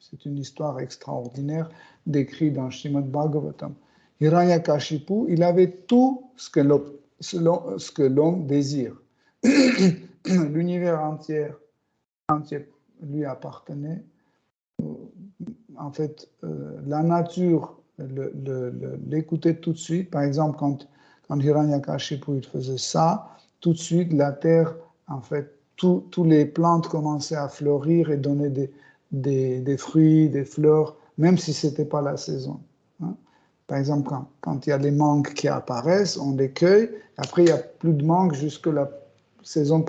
c'est une histoire extraordinaire décrite dans Srimad Bhagavatam. Hiranyakashipu, il avait tout ce que l'homme désire. L'univers entier lui appartenait. En fait, la nature l'écoutait tout de suite. Par exemple, quand Hiranyakashipu il faisait ça, tout de suite, la terre, en fait, tous les plantes commençaient à fleurir et donner des fruits, des fleurs, même si ce n'était pas la saison. Par exemple, quand il y a les mangues qui apparaissent, on les cueille, après il n'y a plus de mangues jusqu'à la saison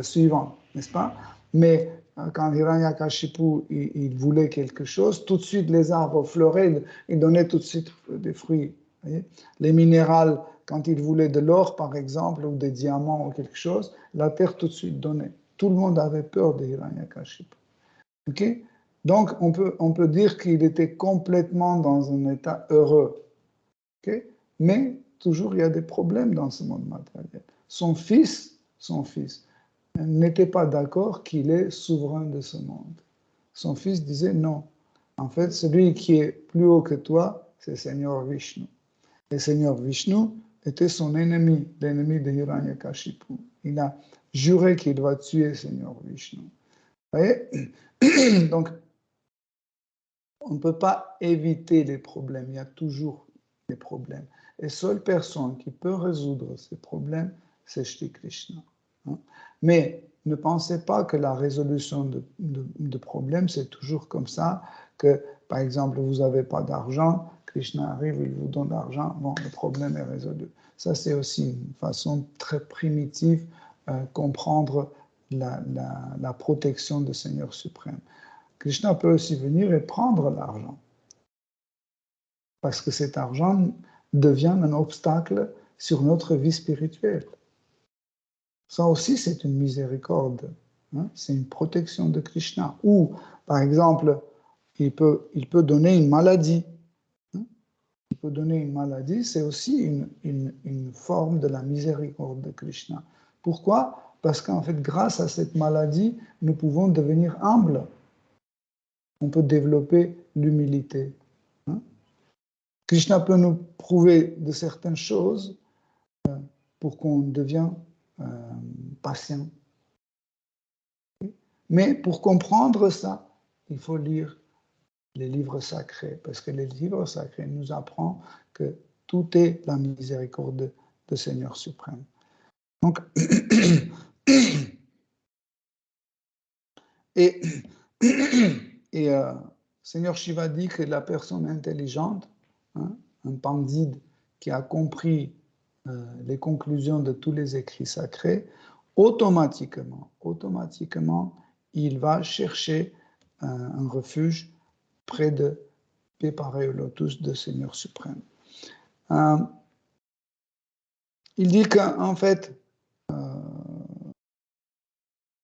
suivante, n'est-ce pas? Mais quand Hiranyakashipu il voulait quelque chose, tout de suite les arbres fleuraient, ils donnaient tout de suite des fruits. Voyez? Les minéraux, quand il voulait de l'or par exemple, ou des diamants ou quelque chose, la terre tout de suite donnait. Tout le monde avait peur de Hiranyakashipu. Ok? Donc, on peut dire qu'il était complètement dans un état heureux. Ok? Mais toujours, il y a des problèmes dans ce monde matériel. Son fils, n'était pas d'accord qu'il est souverain de ce monde. Son fils disait non. En fait, celui qui est plus haut que toi, c'est Seigneur Vishnu. Et Seigneur Vishnu était son ennemi, l'ennemi de Hiranyakashipu. Il a juré qu'il va tuer Seigneur Vishnu. Vous voyez? Donc, on ne peut pas éviter les problèmes. Il y a toujours des problèmes. Et seule personne qui peut résoudre ces problèmes, c'est Shri Krishna. Mais ne pensez pas que la résolution de problèmes, c'est toujours comme ça, que par exemple, vous n'avez pas d'argent, Krishna arrive, il vous donne l'argent, bon, le problème est résolu. Ça, c'est aussi une façon très primitive de comprendre la protection du Seigneur suprême. Krishna peut aussi venir et prendre l'argent, parce que cet argent devient un obstacle sur notre vie spirituelle. Ça aussi, c'est une miséricorde, hein? C'est une protection de Krishna. Ou, par exemple, il peut donner une maladie. Hein? Il peut donner une maladie, c'est aussi une forme de la miséricorde de Krishna. Pourquoi? Parce qu'en fait, grâce à cette maladie, nous pouvons devenir humbles. On peut développer l'humilité. Hein? Krishna peut nous prouver de certaines choses pour qu'on devienne patient. Mais pour comprendre ça, il faut lire les livres sacrés, parce que les livres sacrés nous apprennent que tout est la miséricorde du Seigneur suprême. Donc, et Seigneur Shiva dit que la personne intelligente, hein, un pandit qui a compris les conclusions de tous les écrits sacrés, automatiquement, il va chercher un refuge près de pieds pareils au lotus de Seigneur suprême. Il dit qu'en fait,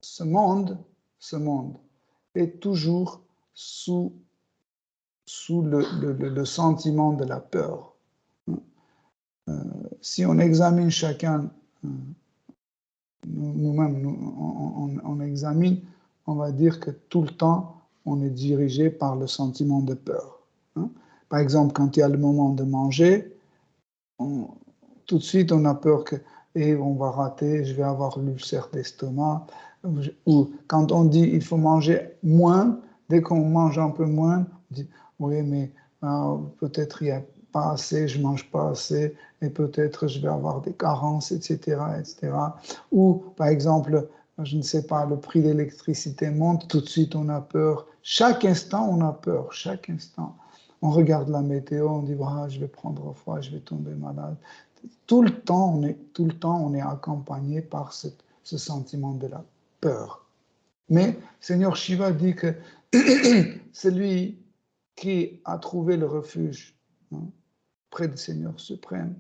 ce monde est toujours sous le sentiment de la peur. Si on examine chacun, nous-mêmes, on examine, on va dire que tout le temps, on est dirigé par le sentiment de peur. Par exemple, quand il y a le moment de manger, tout de suite, on a peur que on va rater, je vais avoir l'ulcère d'estomac. Ou quand on dit il faut manger moins, dès qu'on mange un peu moins, on dit oui, mais peut-être il n'y a pas assez, je ne mange pas assez, et peut-être je vais avoir des carences, etc., etc. Ou par exemple, je ne sais pas, le prix de l'électricité monte, tout de suite on a peur. Chaque instant, on a peur, chaque instant. On regarde la météo, on dit je vais prendre froid, je vais tomber malade. Tout le temps, on est accompagné par ce sentiment de la peur. Mais Seigneur Shiva dit que celui qui a trouvé le refuge près du Seigneur suprême,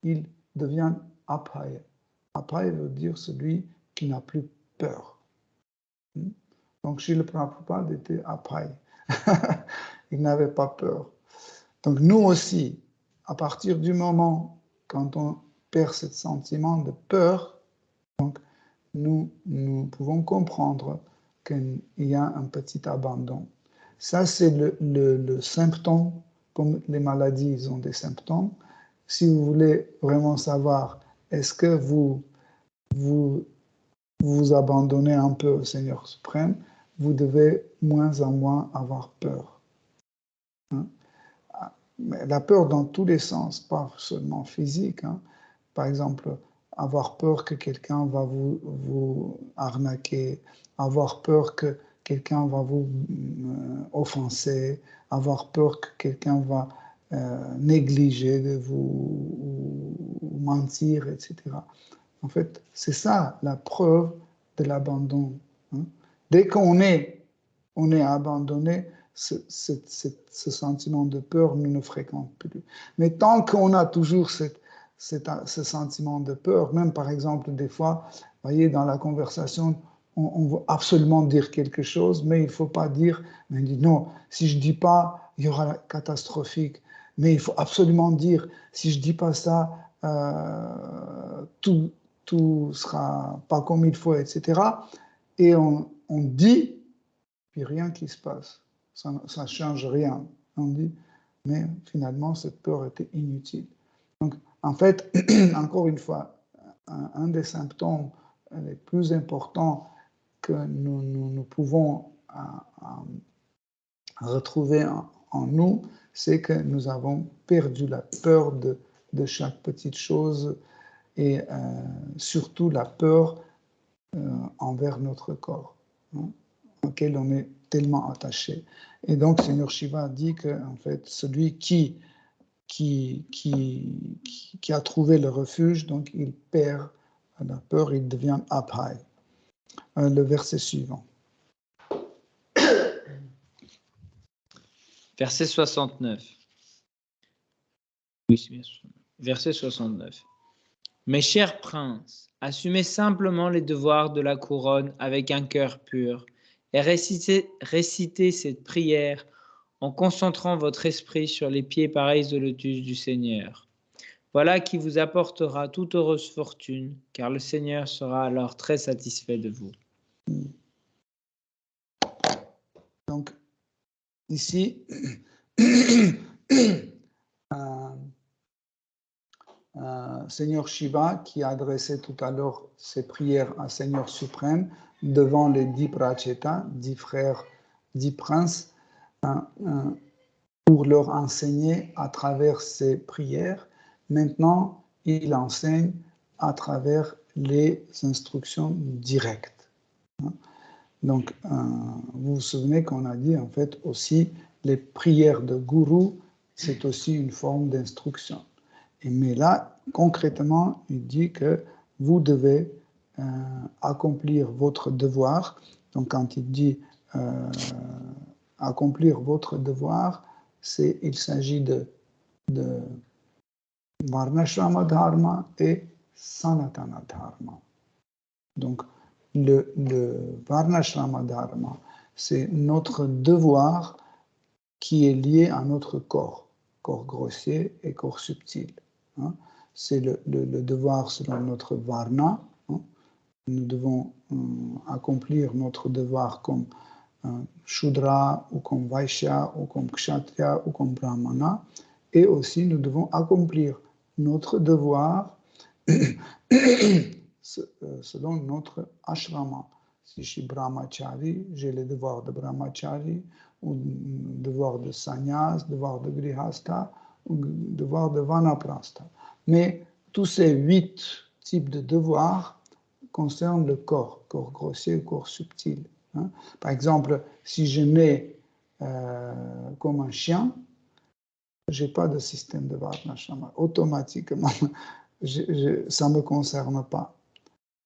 il devient Abhaya. Abhaya veut dire celui qui n'a plus peur. Donc Srila Prabhupada était Abhaya. Il n'avait pas peur. Donc nous aussi, à partir du moment quand on perd ce sentiment de peur, donc nous pouvons comprendre qu'il y a un petit abandon. Ça, c'est le symptôme, comme les maladies, ils ont des symptômes. Si vous voulez vraiment savoir, est-ce que vous abandonnez un peu au Seigneur suprême, vous devez moins en moins avoir peur. Mais la peur dans tous les sens, pas seulement physique. Par exemple, avoir peur que quelqu'un va vous arnaquer, avoir peur que quelqu'un va vous offenser, avoir peur que quelqu'un va négliger de vous ou mentir, etc. En fait, c'est ça la preuve de l'abandon. Dès qu'on est abandonné, ce sentiment de peur ne nous fréquente plus. Mais tant qu'on a toujours ce sentiment de peur, même par exemple des fois, vous voyez, dans la conversation, on veut absolument dire quelque chose, mais il ne faut pas dire, mais on dit non, si je ne dis pas, il y aura catastrophique, mais il faut absolument dire, si je ne dis pas ça, tout sera pas comme il faut, etc. Et on dit, puis rien qui se passe, ça ne change rien. On dit, mais finalement, cette peur était inutile. Donc, en fait, encore une fois, un des symptômes les plus importants que nous pouvons retrouver en nous, c'est que nous avons perdu la peur de chaque petite chose et surtout la peur envers notre corps, hein, auquel on est tellement attaché. Et donc, Seigneur Shiva dit que en fait, celui qui a trouvé le refuge, donc il perd la peur, il devient abhay. Le verset suivant. Verset 69. Oui, c'est bien. Verset 69. Mes chers princes, assumez simplement les devoirs de la couronne avec un cœur pur et récitez cette prière en concentrant votre esprit sur les pieds pareils de lotus du Seigneur. Voilà qui vous apportera toute heureuse fortune, car le Seigneur sera alors très satisfait de vous. Donc, ici, Seigneur Shiva, qui a adressé tout à l'heure ses prières à Seigneur suprême devant les 10 prachetas, 10 frères, 10 princes, pour leur enseigner à travers ses prières. Maintenant, il enseigne à travers les instructions directes. Donc, vous vous souvenez qu'on a dit en fait aussi les prières de gourou, c'est aussi une forme d'instruction. Mais là, concrètement, il dit que vous devez accomplir votre devoir. Donc, quand il dit accomplir votre devoir, il s'agit de Varnashrama Dharma et Sanatana Dharma. Donc, le Varnashrama Dharma, c'est notre devoir qui est lié à notre corps grossier et corps subtil. Hein. C'est le devoir selon notre Varna. Hein. Nous devons accomplir notre devoir comme Shudra ou comme Vaishya ou comme Kshatriya ou comme Brahmana. Et aussi, nous devons accomplir notre devoir selon notre ashrama. Si je suis brahmachari, j'ai les devoirs de brahmachari, ou devoir de sannyas, devoir de grihastha, ou devoir de vanaprastha. Mais tous ces 8 types de devoirs concernent le corps grossier et corps subtil. Hein. Par exemple, si je nais comme un chien, je n'ai pas de système de Varnashrama. Automatiquement, ça ne me concerne pas.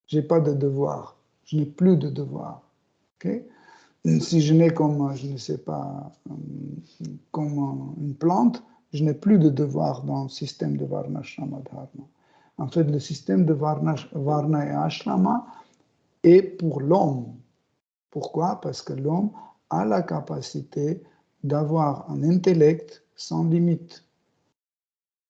Je n'ai pas de devoir. Je n'ai plus de devoir. Okay? Si je nais comme, je ne sais pas, comme une plante, je n'ai plus de devoir dans le système de Varnashrama Dharma. En fait, le système de Varna et Ashrama est pour l'homme. Pourquoi? Parce que l'homme a la capacité d'avoir un intellect sans limite,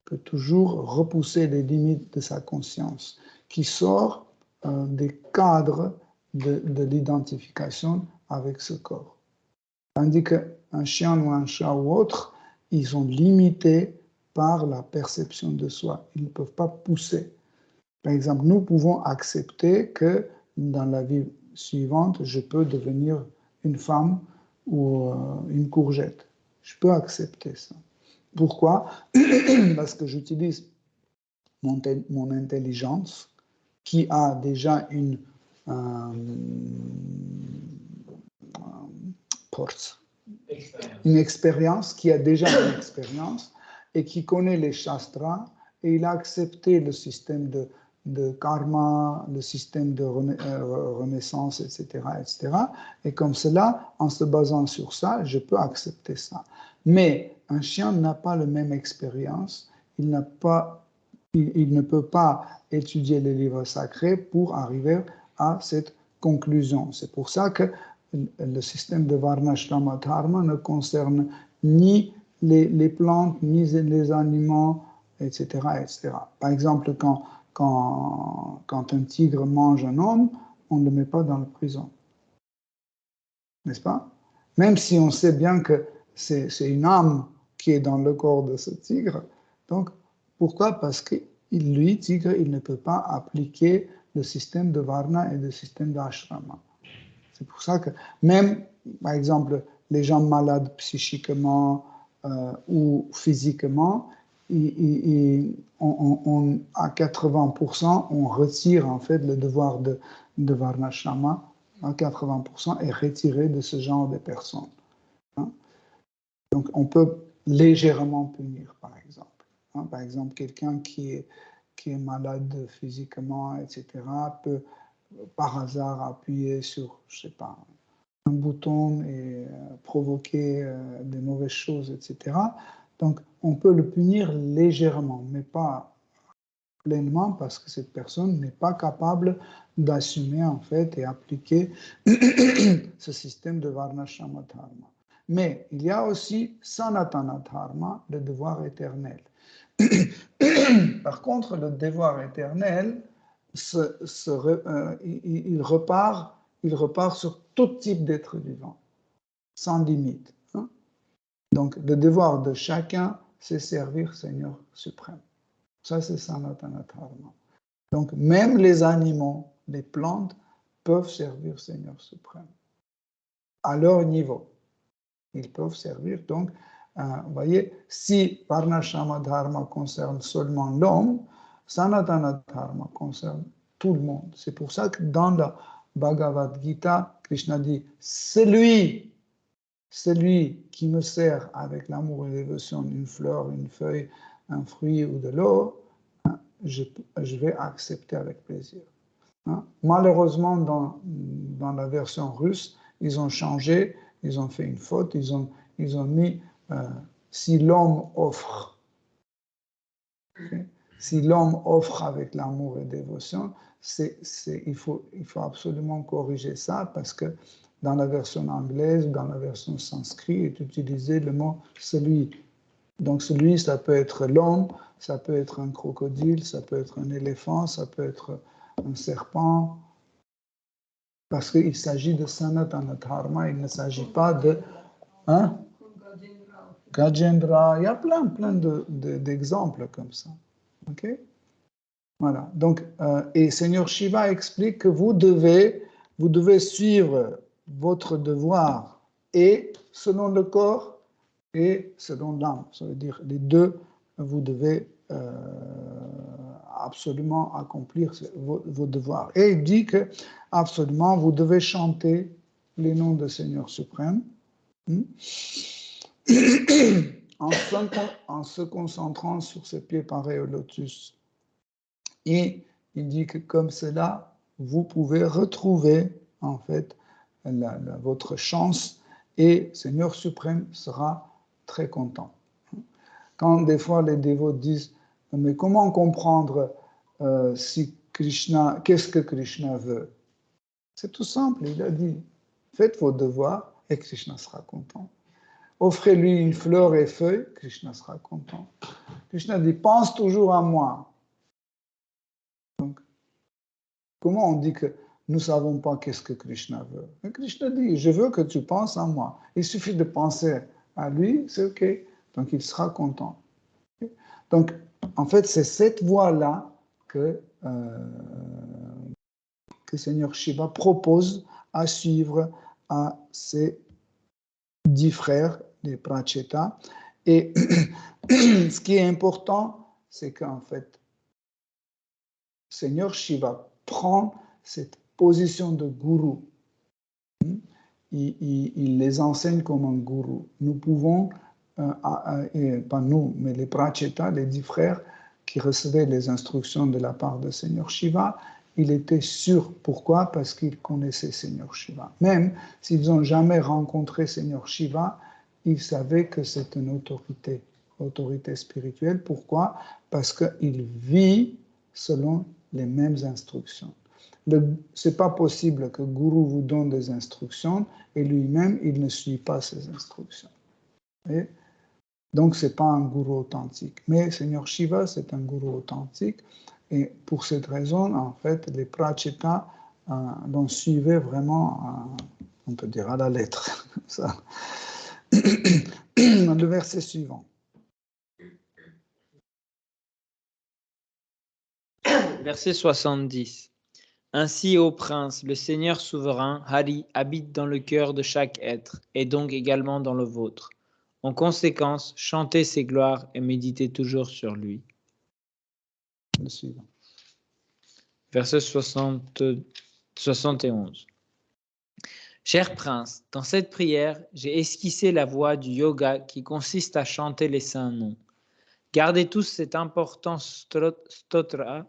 peut toujours repousser les limites de sa conscience, qui sort des cadres de l'identification avec ce corps. Tandis qu'un chien ou un chat ou autre, ils sont limités par la perception de soi. Ils ne peuvent pas pousser. Par exemple, nous pouvons accepter que dans la vie suivante, je peux devenir une femme ou une courgette. Je peux accepter ça. Pourquoi? Parce que j'utilise mon intelligence qui a déjà une expérience, qui a déjà une expérience et qui connaît les shastras, et il a accepté le système de karma, le système de renaissance, etc., etc. Et comme cela, en se basant sur ça, je peux accepter ça. Mais un chien n'a pas la même expérience, il ne peut pas étudier les livres sacrés pour arriver à cette conclusion. C'est pour ça que le système de Varnashrama Dharma ne concerne ni les plantes, ni les animaux, etc., etc. Par exemple, quand un tigre mange un homme, on ne le met pas dans la prison. N'est-ce pas? Même si on sait bien que c'est une âme qui est dans le corps de ce tigre. Donc, pourquoi? Parce que lui, tigre, il ne peut pas appliquer le système de Varna et le système d'Ashrama. C'est pour ça que même, par exemple, les gens malades psychiquement ou physiquement, à 80%, on retire en fait le devoir de Varnashrama, à 80% est retiré de ce genre de personnes. Hein? Donc on peut légèrement punir, par exemple. Hein? Par exemple, quelqu'un qui est malade physiquement, etc., peut par hasard appuyer sur, je sais pas, un bouton et provoquer des mauvaises choses, etc. Donc, on peut le punir légèrement, mais pas pleinement, parce que cette personne n'est pas capable d'assumer, en fait, et appliquer ce système de Varnashrama Dharma. Mais il y a aussi Sanatana Dharma, le devoir éternel. Par contre, le devoir éternel, il repart sur tout type d'être vivant, sans limite. Hein? Donc, le devoir de chacun, c'est servir Seigneur suprême. Ça, c'est Sanatana Dharma. Donc, même les animaux, les plantes, peuvent servir Seigneur suprême. À leur niveau. Ils peuvent servir. Donc, vous voyez, si Varnashrama Dharma concerne seulement l'homme, Sanatana Dharma concerne tout le monde. C'est pour ça que dans la Bhagavad Gita, Krishna dit, celui qui me sert avec l'amour et la dévotion une fleur, une feuille, un fruit ou de l'eau, je vais accepter avec plaisir. Hein? Malheureusement, dans la version russe, ils ont changé, ils ont fait une faute, ils ont mis si l'homme offre. Okay? Si l'homme offre avec l'amour et dévotion, il faut absolument corriger ça parce que dans la version anglaise, dans la version sanskrit, est utilisé le mot celui. Donc celui, ça peut être l'homme, ça peut être un crocodile, ça peut être un éléphant, ça peut être un serpent, parce qu'il s'agit de Sanatana Dharma, il ne s'agit pas de... Hein? Gajendra, il y a plein d'exemples comme ça. Ok? Voilà. Donc, et Seigneur Shiva explique que vous devez suivre votre devoir et selon le corps et selon l'âme. Ça veut dire les deux, vous devez absolument accomplir vos devoirs. Et il dit que absolument vous devez chanter les noms de Seigneur suprême. En se concentrant sur ses pieds pareils au lotus. Et il dit que comme cela, vous pouvez retrouver en fait votre chance et Seigneur suprême sera très content. Quand des fois les dévots disent mais comment comprendre si Krishna, qu'est-ce que Krishna veut? C'est tout simple, il a dit faites vos devoirs et Krishna sera content. Offrez-lui une fleur et feuille, Krishna sera content. Krishna dit, pense toujours à moi. Donc, comment on dit que nous ne savons pas qu'est-ce que Krishna veut? Mais Krishna dit, je veux que tu penses à moi. Il suffit de penser à lui, c'est OK. Donc, il sera content. Donc, en fait, c'est cette voie-là que Seigneur Shiva propose à suivre à ses 10 frères, les Pracheta. Et ce qui est important, c'est qu'en fait, Seigneur Shiva prend cette position de gourou. Il les enseigne comme un gourou. Nous pouvons, pas nous, mais les Pracheta, les 10 frères qui recevaient les instructions de la part de Seigneur Shiva, il était sûr. Pourquoi? Parce qu'ils connaissaient Seigneur Shiva. Même s'ils n'ont jamais rencontré Seigneur Shiva, ils savaient que c'est une autorité spirituelle. Pourquoi? Parce qu'il vit selon les mêmes instructions. c'est pas possible que le gourou vous donne des instructions et lui-même, il ne suit pas ces instructions. Et donc, ce n'est pas un gourou authentique. Mais Seigneur Shiva, c'est un gourou authentique. Et pour cette raison, en fait, les Pracheta l'ont suivi vraiment, on peut dire, à la lettre. Ça. Le verset suivant. Verset 70. Ainsi, ô prince, le Seigneur souverain, Hari, habite dans le cœur de chaque être, et donc également dans le vôtre. En conséquence, chantez ses gloires et méditez toujours sur lui. Le suivant. Verset 71. Cher prince, dans cette prière, j'ai esquissé la voie du yoga qui consiste à chanter les saints noms. Gardez tous cet important stotra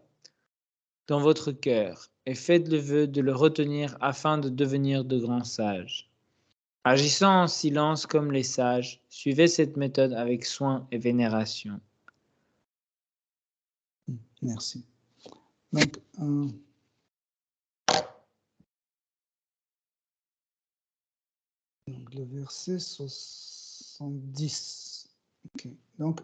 dans votre cœur et faites le vœu de le retenir afin de devenir de grands sages. Agissant en silence comme les sages, suivez cette méthode avec soin et vénération. Merci. Donc, le verset 70. Okay. Donc,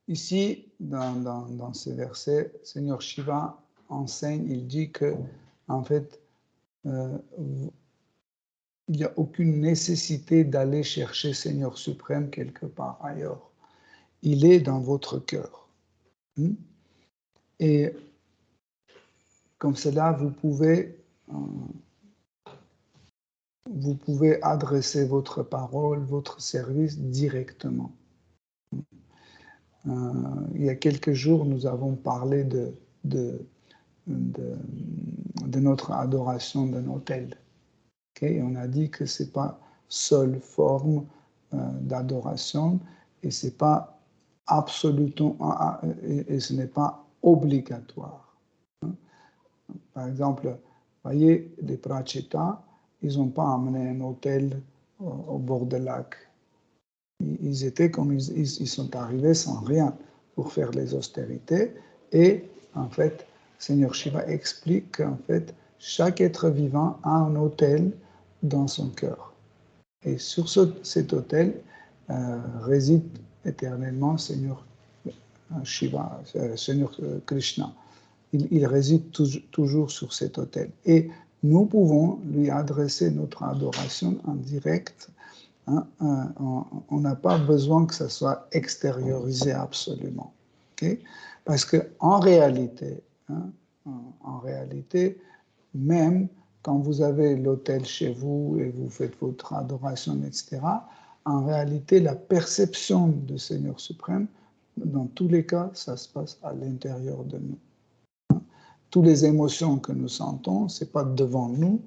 ici, dans ces versets, Seigneur Shiva enseigne, il dit que, en fait, il n'y a aucune nécessité d'aller chercher Seigneur suprême quelque part ailleurs. Il est dans votre cœur. Et comme cela, vous pouvez adresser votre parole, votre service directement. Il y a quelques jours, nous avons parlé de notre adoration d'un autel. Okay? On a dit que ce n'est pas seule forme d'adoration et ce n'est pas absolument, et ce n'est pas obligatoire. Par exemple, voyez, les Pracheta, ils n'ont pas amené un autel au bord du lac. Ils étaient comme ils sont arrivés sans rien pour faire les austérités. Et en fait, Seigneur Shiva explique qu'en fait, chaque être vivant a un autel dans son cœur. Et sur cet autel réside éternellement Seigneur Shiva, Seigneur Krishna. Il réside toujours sur cet autel. Et nous pouvons lui adresser notre adoration en direct. On n'a pas besoin que ça soit extériorisé absolument. Okay? Parce qu'en réalité, même quand vous avez l'autel chez vous et vous faites votre adoration, etc., en réalité, la perception du Seigneur suprême, dans tous les cas, ça se passe à l'intérieur de nous. Toutes les émotions que nous sentons, ce n'est pas devant nous,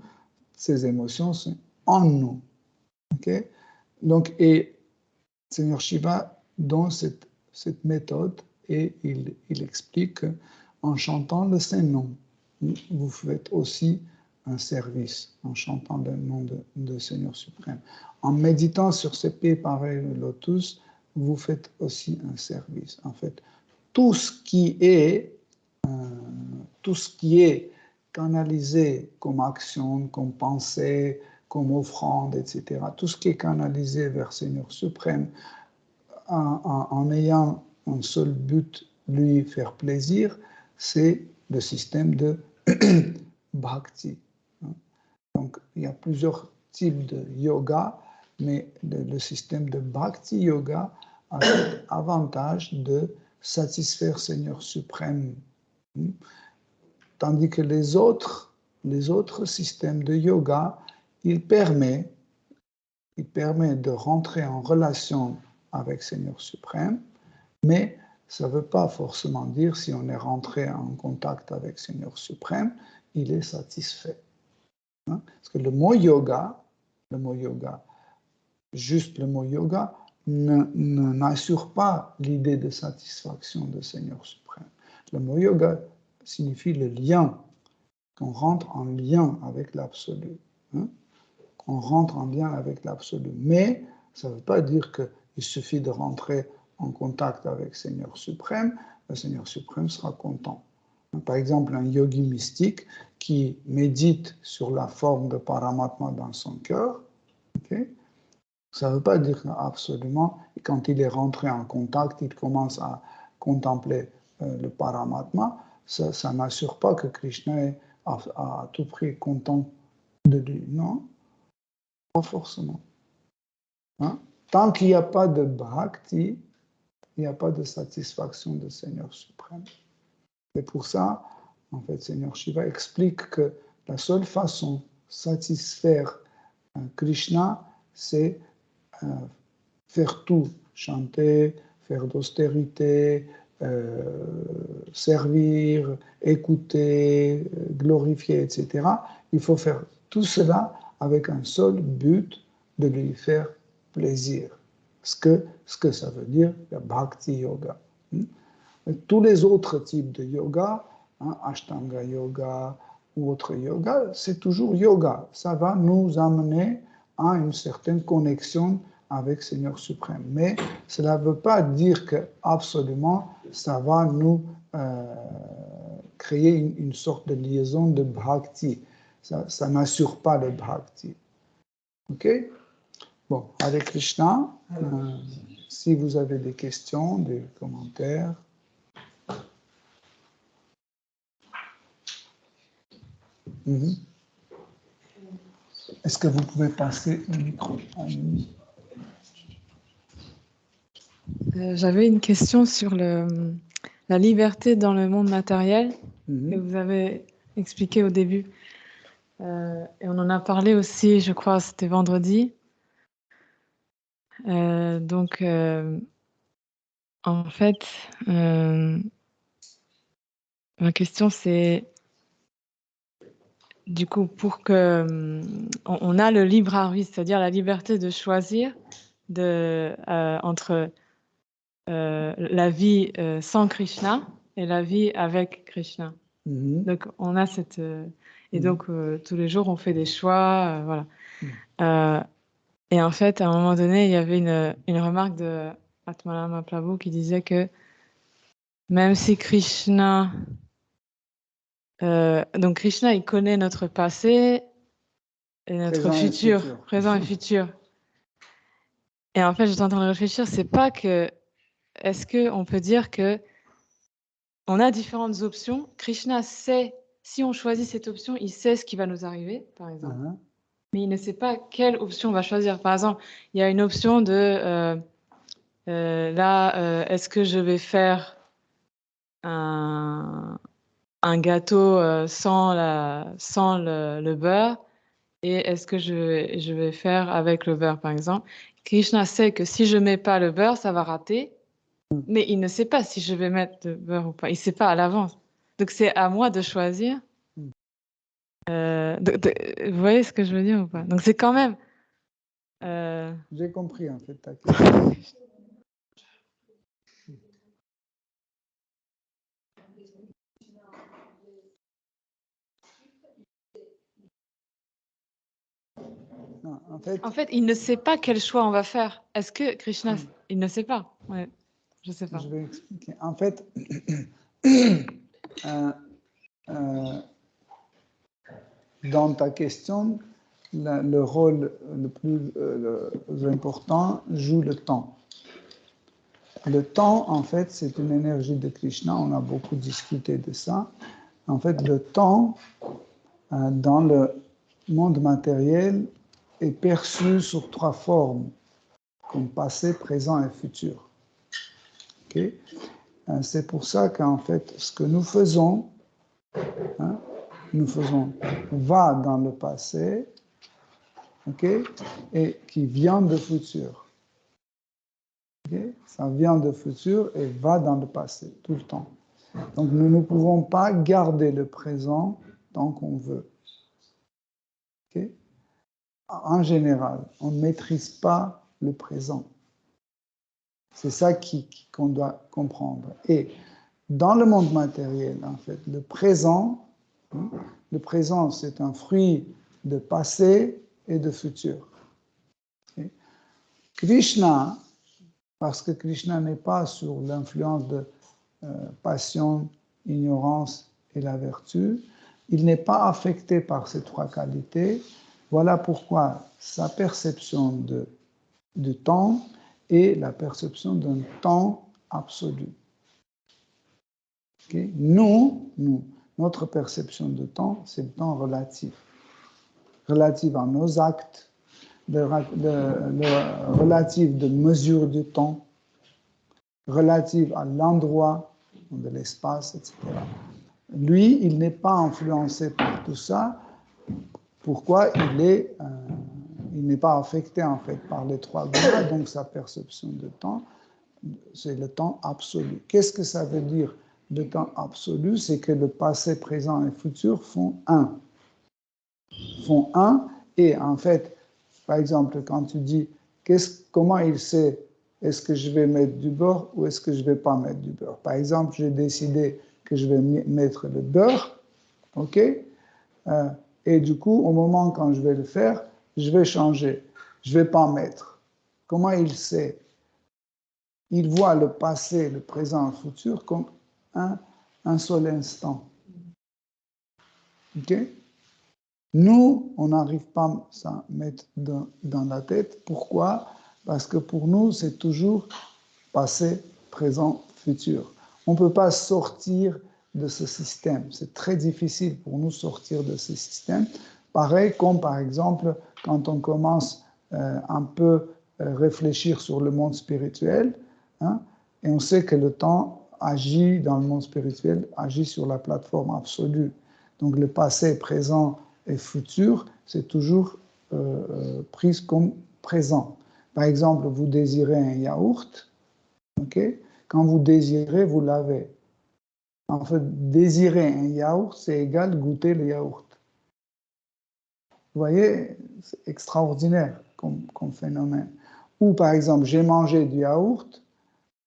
ces émotions sont en nous. Okay? Donc, et Seigneur Shiva donne cette méthode et il explique qu'en chantant le Saint-Nom, vous faites aussi un service, en chantant le nom de Seigneur suprême. En méditant sur ces pieds pareils au lotus, vous faites aussi un service. En fait, tout ce qui est canalisé comme action, comme pensée, comme offrande, etc. Tout ce qui est canalisé vers Seigneur suprême en ayant un seul but, lui faire plaisir, c'est le système de bhakti. Donc, il y a plusieurs types de yoga, mais le système de bhakti yoga a l'avantage de satisfaire Seigneur suprême. Tandis que les autres systèmes de yoga, il permet de rentrer en relation avec Seigneur suprême, mais ça ne veut pas forcément dire si on est rentré en contact avec Seigneur suprême, il est satisfait. Parce que le mot yoga, juste le mot yoga, n'assure pas l'idée de satisfaction de Seigneur suprême. Le mot yoga signifie le lien, qu'on rentre en lien avec l'absolu. On rentre en lien avec l'absolu. Mais ça ne veut pas dire qu'il suffit de rentrer en contact avec le Seigneur suprême sera content. Par exemple, un yogi mystique qui médite sur la forme de Paramatma dans son cœur, okay, ça ne veut pas dire absolument, quand il est rentré en contact, il commence à contempler le Paramatma, ça n'assure pas que Krishna est à tout prix content de lui. Non, pas forcément. Hein? Tant qu'il n'y a pas de bhakti, il n'y a pas de satisfaction du Seigneur suprême. Et pour ça, en fait, Seigneur Shiva explique que la seule façon de satisfaire Krishna, c'est faire tout, chanter, faire d'austérité, servir, écouter, glorifier, etc. Il faut faire tout cela avec un seul but, de lui faire plaisir. Ce que ça veut dire, le bhakti yoga. Tous les autres types de yoga, Ashtanga yoga ou autre yoga, c'est toujours yoga. Ça va nous amener à une certaine connexion avec Seigneur suprême. Mais cela ne veut pas dire que absolument ça va nous créer une sorte de liaison de bhakti. Ça n'assure pas le bhakti. Ok? Bon, Hare Krishna. Si vous avez des questions, des commentaires. Est-ce que vous pouvez passer le micro à nous? J'avais une question sur la liberté dans le monde matériel que vous avez expliqué au début. Et on en a parlé aussi, je crois, c'était vendredi. Donc, en fait, ma question c'est, du coup, pour que on a le libre arbitre, c'est-à-dire la liberté de choisir entre la vie sans Krishna et la vie avec Krishna. Donc, on a cette... et donc, tous les jours, on fait des choix, voilà. Et en fait, à un moment donné, il y avait une remarque de Atmalama Prabhu qui disait que même si Krishna... donc, Krishna, il connaît notre passé et notre futur, présent et futur. Et en fait, j'étais en train de réfléchir, c'est pas que... Est-ce qu'on peut dire que on a différentes options. Krishna sait, si on choisit cette option, il sait ce qui va nous arriver, par exemple. Mais il ne sait pas quelle option on va choisir. Par exemple, il y a une option de est-ce que je vais faire un gâteau sans le beurre et est-ce que je vais faire avec le beurre, par exemple. Krishna sait que si je mets pas le beurre, ça va rater. Mais il ne sait pas si je vais mettre le beurre ou pas. Il ne sait pas à l'avance. Donc, c'est à moi de choisir. Vous voyez ce que je veux dire ou pas? Donc, c'est quand même... J'ai compris, en fait, ta question. Non, en fait, il ne sait pas quel choix on va faire. Est-ce que Krishna... Il ne sait pas. Ouais. Je sais pas. Je vais expliquer. En fait, dans ta question, le rôle le plus important joue le temps. Le temps, en fait, c'est une énergie de Krishna. On a beaucoup discuté de ça. En fait, le temps, dans le monde matériel, est perçu sous 3 formes, comme passé, présent et futur. Okay? C'est pour ça qu'en fait, ce que nous faisons va dans le passé, okay? Et qui vient du futur. Okay? Ça vient du futur et va dans le passé, tout le temps. Donc nous ne pouvons pas garder le présent tant qu'on veut. Okay? En général, on ne maîtrise pas le présent. C'est ça qu'on doit comprendre. Et dans le monde matériel, en fait, le présent, c'est un fruit de passé et de futur. Okay? Krishna, parce que Krishna n'est pas sous l'influence de passion, ignorance et la vertu. Il n'est pas affecté par ces trois qualités. Voilà pourquoi sa perception du temps est la perception d'un temps absolu. Okay? Notre perception de temps, c'est le temps relatif. Relatif à nos actes, relatif de mesure du temps, relative à l'endroit de l'espace, etc. Lui, il n'est pas influencé par tout ça. Pourquoi? Il n'est pas affecté en fait par les trois gunas, donc sa perception de temps, c'est le temps absolu. Qu'est-ce que ça veut dire le temps absolu? C'est que le passé, présent et futur font un. Font un, et en fait, par exemple, quand tu dis comment il sait est-ce que je vais mettre du beurre ou est-ce que je ne vais pas mettre du beurre? Par exemple, j'ai décidé que je vais mettre le beurre, ok? Et du coup, au moment quand je vais le faire, je vais changer. Je ne vais pas mettre. Comment il sait? Il voit le passé, le présent, le futur comme un seul instant. Ok? Nous, on n'arrive pas à s'en mettre dans la tête. Pourquoi? Parce que pour nous, c'est toujours passé, présent, futur. On ne peut pas sortir de ce système. C'est très difficile pour nous sortir de ce système. Pareil comme, par exemple, quand on commence un peu réfléchir sur le monde spirituel, hein, et on sait que le temps agit dans le monde spirituel, agit sur la plateforme absolue. Donc le passé, présent et futur, c'est toujours pris comme présent. Par exemple, vous désirez un yaourt, okay? Quand vous désirez, vous l'avez. En fait, désirer un yaourt, c'est égal goûter le yaourt. Vous voyez, c'est extraordinaire comme phénomène. Ou par exemple, j'ai mangé du yaourt,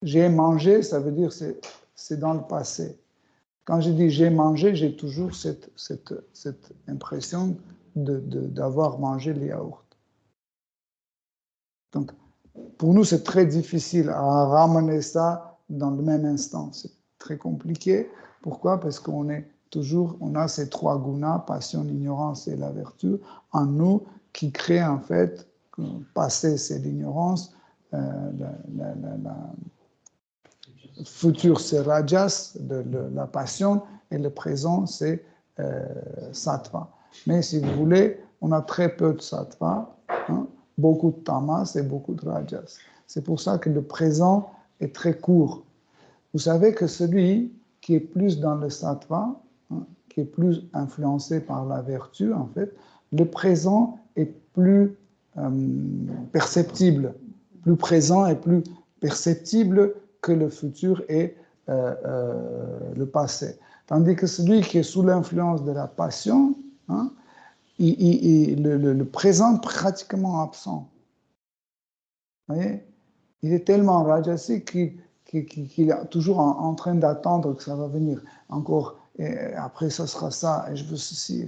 j'ai mangé, ça veut dire c'est dans le passé. Quand je dis j'ai mangé, j'ai toujours cette impression d'avoir mangé le yaourt. Donc, pour nous, c'est très difficile à ramener ça dans le même instant. C'est très compliqué. Pourquoi? Parce qu'on a ces trois gunas, passion, ignorance et la vertu, en nous, qui créent en fait, passé c'est l'ignorance, futur c'est rajas, la passion, et le présent c'est sattva. Mais si vous voulez, on a très peu de sattva, hein, beaucoup de tamas et beaucoup de rajas. C'est pour ça que le présent est très court. Vous savez que celui qui est plus dans le sattva, hein, qui est plus influencé par la vertu, en fait, le présent est plus perceptible, plus présent et plus perceptible que le futur et le passé. Tandis que celui qui est sous l'influence de la passion, hein, le présent pratiquement absent. Vous voyez? Il est tellement rajasique qu'il est toujours en train d'attendre que ça va venir. Encore, et après ça sera ça, et je veux ceci.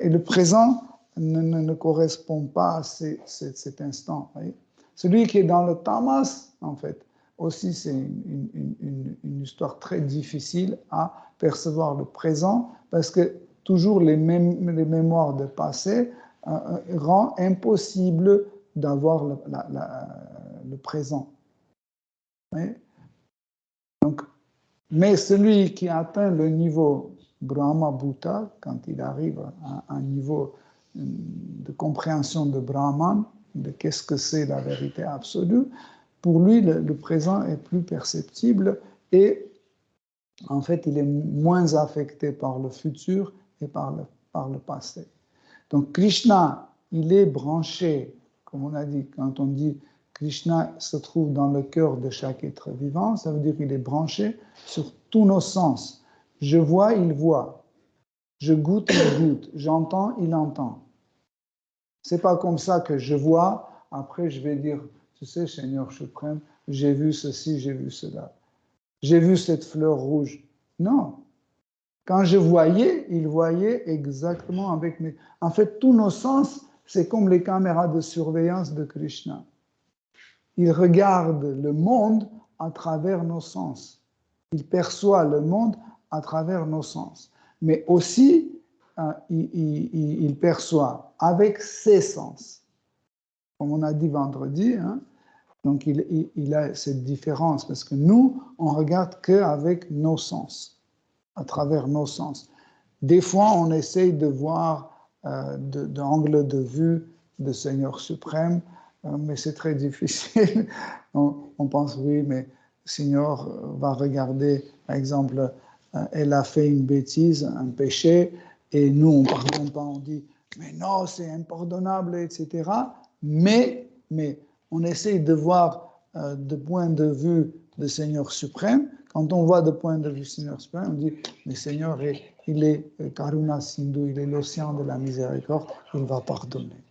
Et le présent ne correspond pas à cet instant. Voyez? Celui qui est dans le tamas, en fait, aussi c'est une histoire très difficile à percevoir le présent, parce que toujours les mémoires de passé rend impossible d'avoir le présent. Oui? Donc, mais celui qui atteint le niveau Brahma Bhuta, quand il arrive à un niveau de compréhension de Brahman, de qu'est-ce que c'est la vérité absolue, pour lui, le présent est plus perceptible et en fait, il est moins affecté par le futur et par le passé. Donc, Krishna, il est branché, comme on a dit, quand on dit Krishna se trouve dans le cœur de chaque être vivant, ça veut dire qu'il est branché sur tous nos sens. Je vois, il voit. Je goûte, il goûte. J'entends, il entend. C'est pas comme ça que je vois, après je vais dire, tu sais, Seigneur suprême, j'ai vu ceci, j'ai vu cela. J'ai vu cette fleur rouge. Non. Quand je voyais, il voyait exactement avec mes... En fait, tous nos sens, c'est comme les caméras de surveillance de Krishna. il regarde le monde à travers nos sens. Il perçoit le monde à travers nos sens. Mais aussi, il perçoit avec ses sens. Comme on a dit vendredi, hein, donc il a cette différence, parce que nous, on regarde qu'avec nos sens, à travers nos sens. Des fois, on essaye de voir d'angle de vue de Seigneur suprême, mais c'est très difficile. On pense, oui, mais Seigneur va regarder, par exemple, elle a fait une bêtise, un péché, et nous, on ne pardonne pas, on dit, mais non, c'est impardonnable, etc. Mais on essaye de voir de point de vue de Seigneur suprême. Quand on voit de point de vue Seigneur suprême, on dit, mais Seigneur, il est Karuna Sindhu, il est l'océan de la miséricorde, il va pardonner.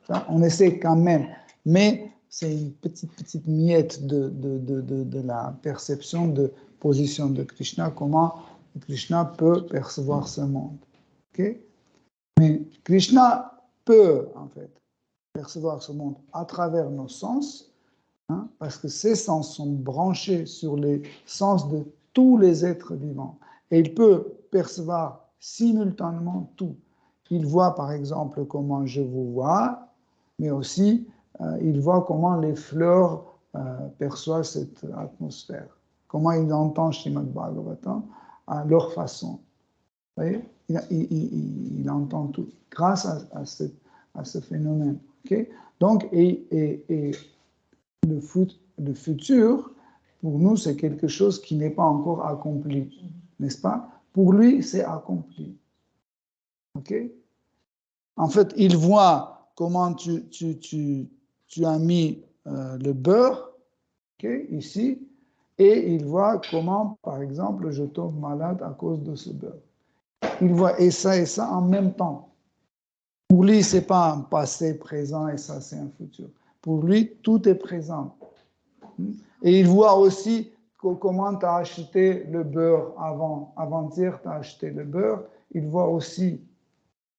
Ça, on essaie quand même, mais c'est une petite miette de la perception de position de Krishna, comment Krishna peut percevoir ce monde. Okay? Mais Krishna peut, en fait, percevoir ce monde à travers nos sens, hein, parce que ces sens sont branchés sur les sens de tous les êtres vivants. Et il peut percevoir simultanément tout. Il voit, par exemple, comment je vous vois, mais aussi il voit comment les fleurs perçoivent cette atmosphère, comment ils entendent Srimad Bhagavatam à leur façon. Vous voyez, il entend tout grâce à ce phénomène. Okay? Donc, et le futur, pour nous, c'est quelque chose qui n'est pas encore accompli, n'est-ce pas? Pour lui, c'est accompli. Ok? En fait, il voit comment tu as mis le beurre, okay, ici, et il voit comment, par exemple, je tombe malade à cause de ce beurre. Il voit et ça en même temps. Pour lui, ce n'est pas un passé, présent, et ça, c'est un futur. Pour lui, tout est présent. Et il voit aussi comment tu as acheté le beurre avant-hier, tu as acheté le beurre. Il voit aussi,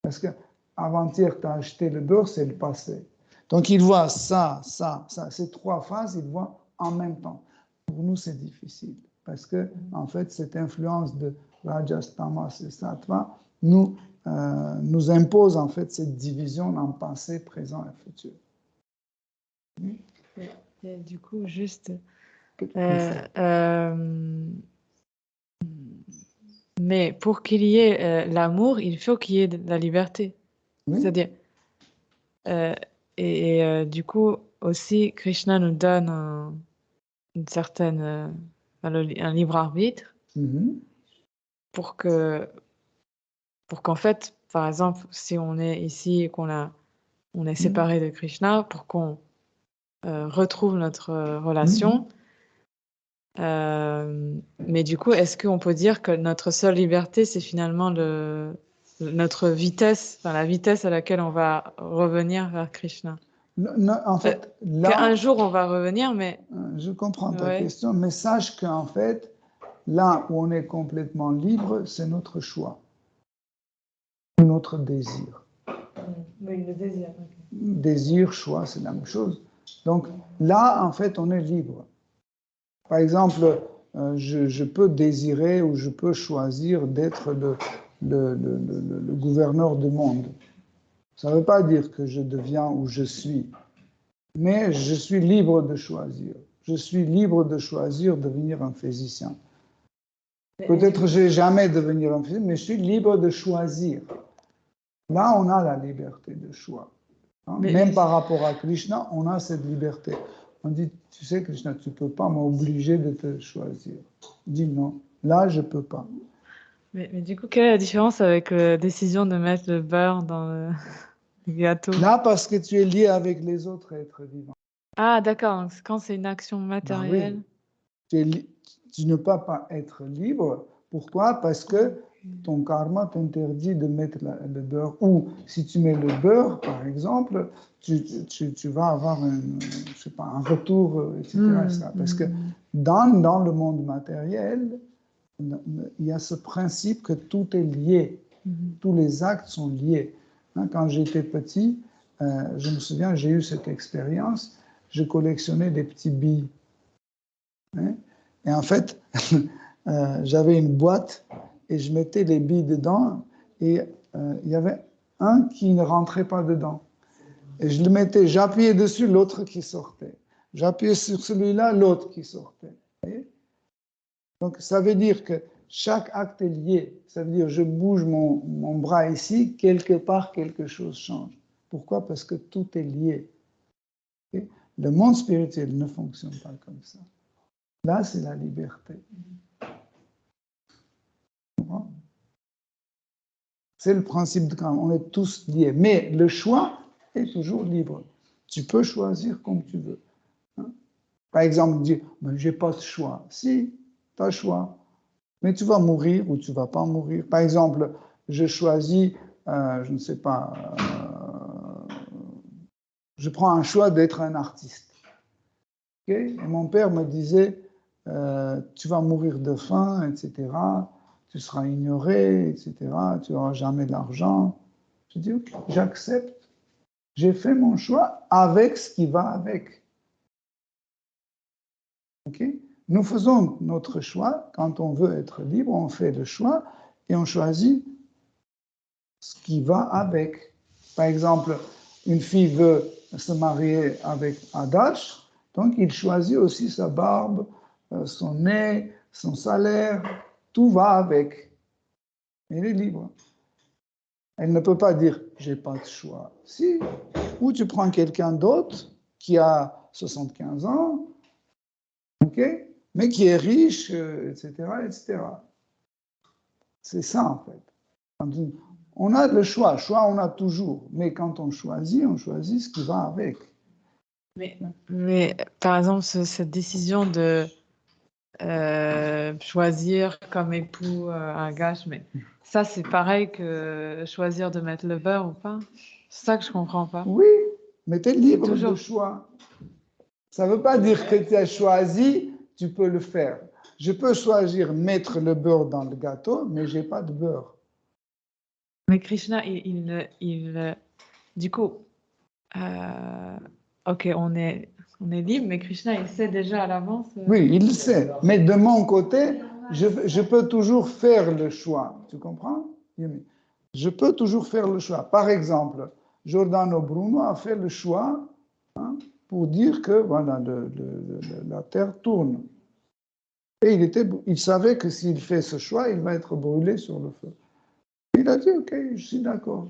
parce que avant-hier, tu as acheté le beurre, c'est le passé. Donc, il voit ça. Ces trois phases, il voit en même temps. Pour nous, c'est difficile, parce que, en fait, cette influence de Rajas, Tamas et Sattva nous impose, en fait, cette division en passé, présent et futur. Et du coup, juste... mais pour qu'il y ait l'amour, il faut qu'il y ait de la liberté. Oui. C'est-à-dire... du coup, aussi, Krishna nous donne une certaine... un libre arbitre pour qu'en fait, par exemple, si on est ici et qu'on est séparé de Krishna, pour qu'on retrouve notre relation. Mais du coup, est-ce qu'on peut dire que notre seule liberté, c'est finalement notre vitesse, enfin, la vitesse à laquelle on va revenir vers Krishna? Non, en fait, là, qu'un jour on va revenir, mais... Je comprends ta question, mais sache qu'en fait, là où on est complètement libre, c'est notre choix, notre désir. Oui, le désir. Okay. Désir, choix, c'est la même chose. Donc là, en fait, on est libre. Par exemple, je peux désirer ou je peux choisir d'être le gouverneur du monde. Ça ne veut pas dire que je deviens ou je suis, mais je suis libre de choisir. Je suis libre de choisir de devenir un physicien. Peut-être je ne vais jamais devenir un physicien, mais je suis libre de choisir. Là, on a la liberté de choix. Même par rapport à Krishna, on a cette liberté. On dit, tu sais, Krishna, tu ne peux pas m'obliger de te choisir. Il dit non, là, je ne peux pas. Mais du coup, quelle est la différence avec la décision de mettre le beurre dans le gâteau? Là, parce que tu es lié avec les autres êtres vivants. Ah, d'accord. Quand c'est une action matérielle. Ben oui. Tu ne peux pas être libre. Pourquoi? Parce que ton karma t'interdit de mettre le beurre. Ou si tu mets le beurre, par exemple, tu vas avoir un retour, etc. Parce que dans le monde matériel, il y a ce principe que tout est lié. Tous les actes sont liés. Quand j'étais petit, je me souviens, j'ai eu cette expérience. je collectionnais des petits billes. Hein. Et en fait, j'avais une boîte et je mettais les billes dedans et il y avait un qui ne rentrait pas dedans. Et je le mettais, j'appuyais dessus, l'autre qui sortait. J'appuyais sur celui-là, l'autre qui sortait. Donc, ça veut dire que chaque acte est lié. Ça veut dire je bouge mon bras ici, quelque part, quelque chose change. Pourquoi? Parce que tout est lié. Le monde spirituel ne fonctionne pas comme ça. Là, c'est la liberté. C'est le principe de quand on est tous liés. Mais le choix est toujours libre. Tu peux choisir comme tu veux. Par exemple, dire, je n'ai pas de choix. Si, tu as le choix. Mais tu vas mourir ou tu ne vas pas mourir. Par exemple, je choisis, je ne sais pas, je prends un choix d'être un artiste. Okay? Et mon père me disait, tu vas mourir de faim, etc. Tu seras ignoré, etc. Tu n'auras jamais d'argent. Je dis, ok, j'accepte. J'ai fait mon choix avec ce qui va avec. Okay? Nous faisons notre choix. Quand on veut être libre, on fait le choix et on choisit ce qui va avec. Par exemple, une fille veut se marier avec Adash, donc il choisit aussi sa barbe, son nez, son salaire, tout va avec. Elle est libre. Elle ne peut pas dire « j'ai pas de choix ». Si, ou tu prends quelqu'un d'autre qui a 75 ans, okay, mais qui est riche, etc., etc. C'est ça, en fait. On a le choix. Choix, on a toujours. Mais quand on choisit ce qui va avec. Mais par exemple, cette décision de choisir comme époux un gage, mais ça, c'est pareil que choisir de mettre le beurre ou pas. C'est ça que je comprends pas. Oui, mais tu es libre de choix. Ça ne veut pas dire que tu as choisi, tu peux le faire. Je peux choisir mettre le beurre dans le gâteau, mais je n'ai pas de beurre. Mais Krishna, du coup, ok, on est libre, mais Krishna, il sait déjà à l'avance. Oui, il le sait. Mais de mon côté, je peux toujours faire le choix. Tu comprends? Je peux toujours faire le choix. Par exemple, Giordano Bruno a fait le choix pour dire que voilà, la Terre tourne. Et il savait que s'il fait ce choix, il va être brûlé sur le feu. Il a dit, ok, je suis d'accord.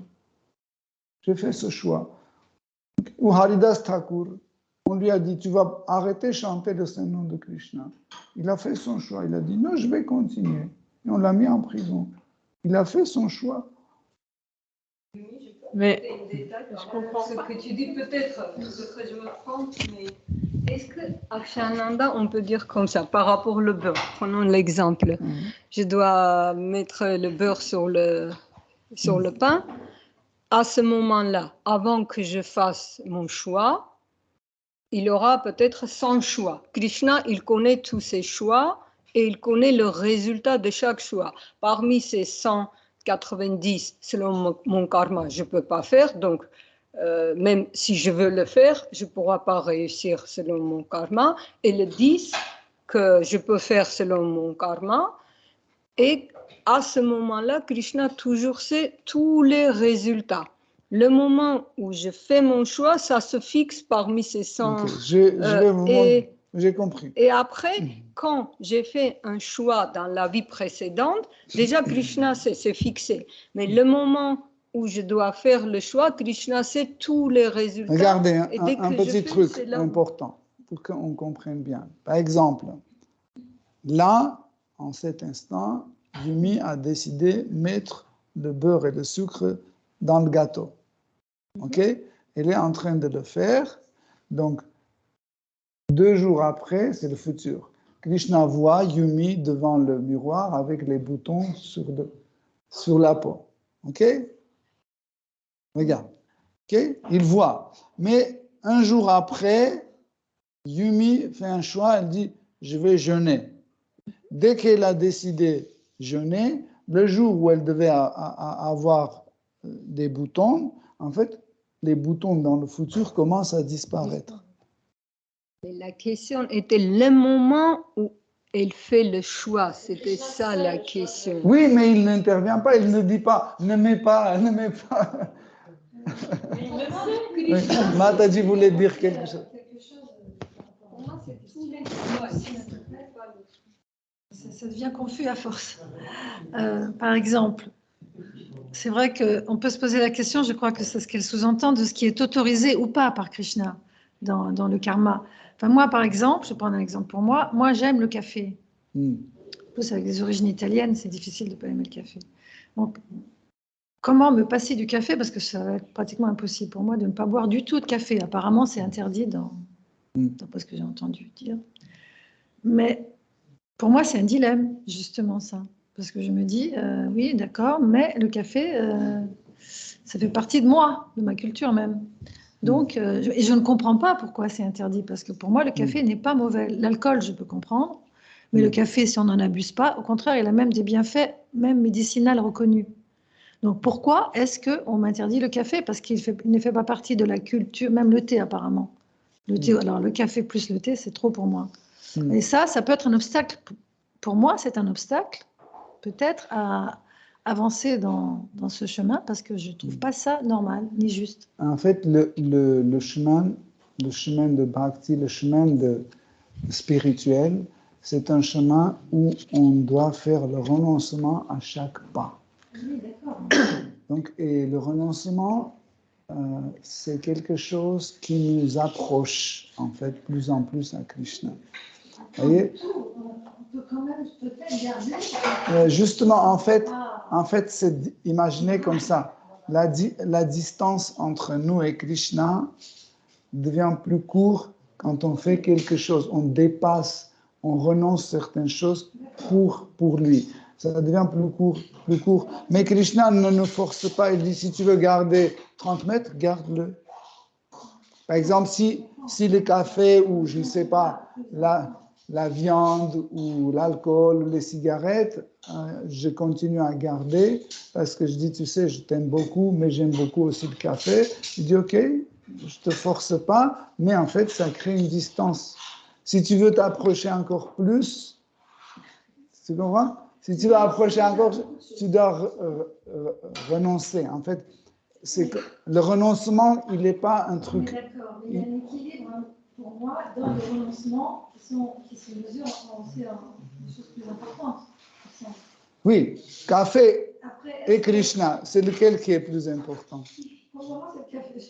J'ai fait ce choix. Ou Haridas Thakur, on lui a dit, tu vas arrêter de chanter le Saint-Nom de Krishna. Il a fait son choix. Il a dit, non, je vais continuer. Et on l'a mis en prison. Il a fait son choix. Mais je comprends ce que tu dis, peut-être que je me trompe, mais est-ce que Akshananda, on peut dire comme ça, par rapport au beurre, prenons l'exemple, je dois mettre le beurre sur le pain, à ce moment-là, avant que je fasse mon choix, il aura peut-être 100 choix. Krishna, il connaît tous ses choix et il connaît le résultat de chaque choix. Parmi ces 190, selon mon karma, je ne peux pas faire, donc même si je veux le faire, je ne pourrai pas réussir selon mon karma. Et le 10 que je peux faire selon mon karma. Et à ce moment-là, Krishna toujours sait tous les résultats. Le moment où je fais mon choix, ça se fixe parmi ces 100. Okay. Je vais vous montrer. J'ai compris. Et après, quand j'ai fait un choix dans la vie précédente, déjà Krishna c'est fixé. Mais le moment où je dois faire le choix, Krishna sait tous les résultats. Regardez, un petit truc important pour qu'on comprenne bien. Par exemple, là, en cet instant, Yumi a décidé de mettre le beurre et le sucre dans le gâteau. OK? Elle est en train de le faire. Donc, 2 jours après, c'est le futur. Krishna voit Yumi devant le miroir avec les boutons sur la peau. OK? Regarde. OK? Il voit. Mais 1 jour après, Yumi fait un choix, elle dit, je vais jeûner. Dès qu'elle a décidé jeûner, le jour où elle devait avoir des boutons, en fait, les boutons dans le futur commencent à disparaître. Mais la question était le moment où elle fait le choix. C'était ça la question. Oui, mais il n'intervient pas, il ne dit pas, ne mets pas, ne mets pas. Oui, Mataji voulait dire quelque chose. Pour moi, c'est tous les choix. Ça devient confus à force. Par exemple, c'est vrai qu'on peut se poser la question, je crois que c'est ce qu'elle sous-entend, de ce qui est autorisé ou pas par Krishna dans le karma. Enfin, moi, par exemple, je prends un exemple pour moi, j'aime le café. En plus, avec des origines italiennes, c'est difficile de ne pas aimer le café. Donc, comment me passer du café? Parce que ça va être pratiquement impossible pour moi de ne pas boire du tout de café. Apparemment, c'est interdit d'après ce que j'ai entendu dire. Mais pour moi, c'est un dilemme, justement, ça. Parce que je me dis, oui, d'accord, mais le café, ça fait partie de moi, de ma culture même. Donc, et je ne comprends pas pourquoi c'est interdit, parce que pour moi, le café n'est pas mauvais. L'alcool, je peux comprendre, mais le café, si on n'en abuse pas, au contraire, il a même des bienfaits, même médicinaux reconnus. Donc, pourquoi est-ce qu'on m'interdit le café? Parce qu'il ne fait pas partie de la culture, même le thé, apparemment. Le thé, alors, le café plus le thé, c'est trop pour moi. Et ça peut être un obstacle. Pour moi, c'est un obstacle, peut-être, à avancer dans ce chemin, parce que je ne trouve pas ça normal, ni juste. En fait, le chemin de Bhakti, le chemin spirituel, c'est un chemin où on doit faire le renoncement à chaque pas. Oui, d'accord. Donc, et le renoncement, c'est quelque chose qui nous approche, en fait, plus en plus à Krishna. Vous voyez? On peut quand même peut-être garder. Justement, en fait, c'est imaginez comme ça. La distance entre nous et Krishna devient plus courte quand on fait quelque chose. On dépasse, on renonce certaines choses pour lui. Ça devient plus court. Mais Krishna ne nous force pas. Il dit, si tu veux garder 30 mètres, garde-le. Par exemple, si le café ou, je ne sais pas, la viande ou l'alcool ou les cigarettes, je continue à garder parce que je dis, tu sais, je t'aime beaucoup, mais j'aime beaucoup aussi le café. Je dis, ok, je ne te force pas, mais en fait, ça crée une distance. Si tu veux t'approcher encore plus, tu comprends? Si tu veux approcher encore, tu dois renoncer. En fait, c'est que le renoncement, il n'est pas un truc. D'accord, mais il y a un équilibre pour moi dans le renoncement qui se mesure aussi en des choses plus importantes. Oui, café et Krishna, c'est lequel qui est plus important? Pour moi, c'est le café.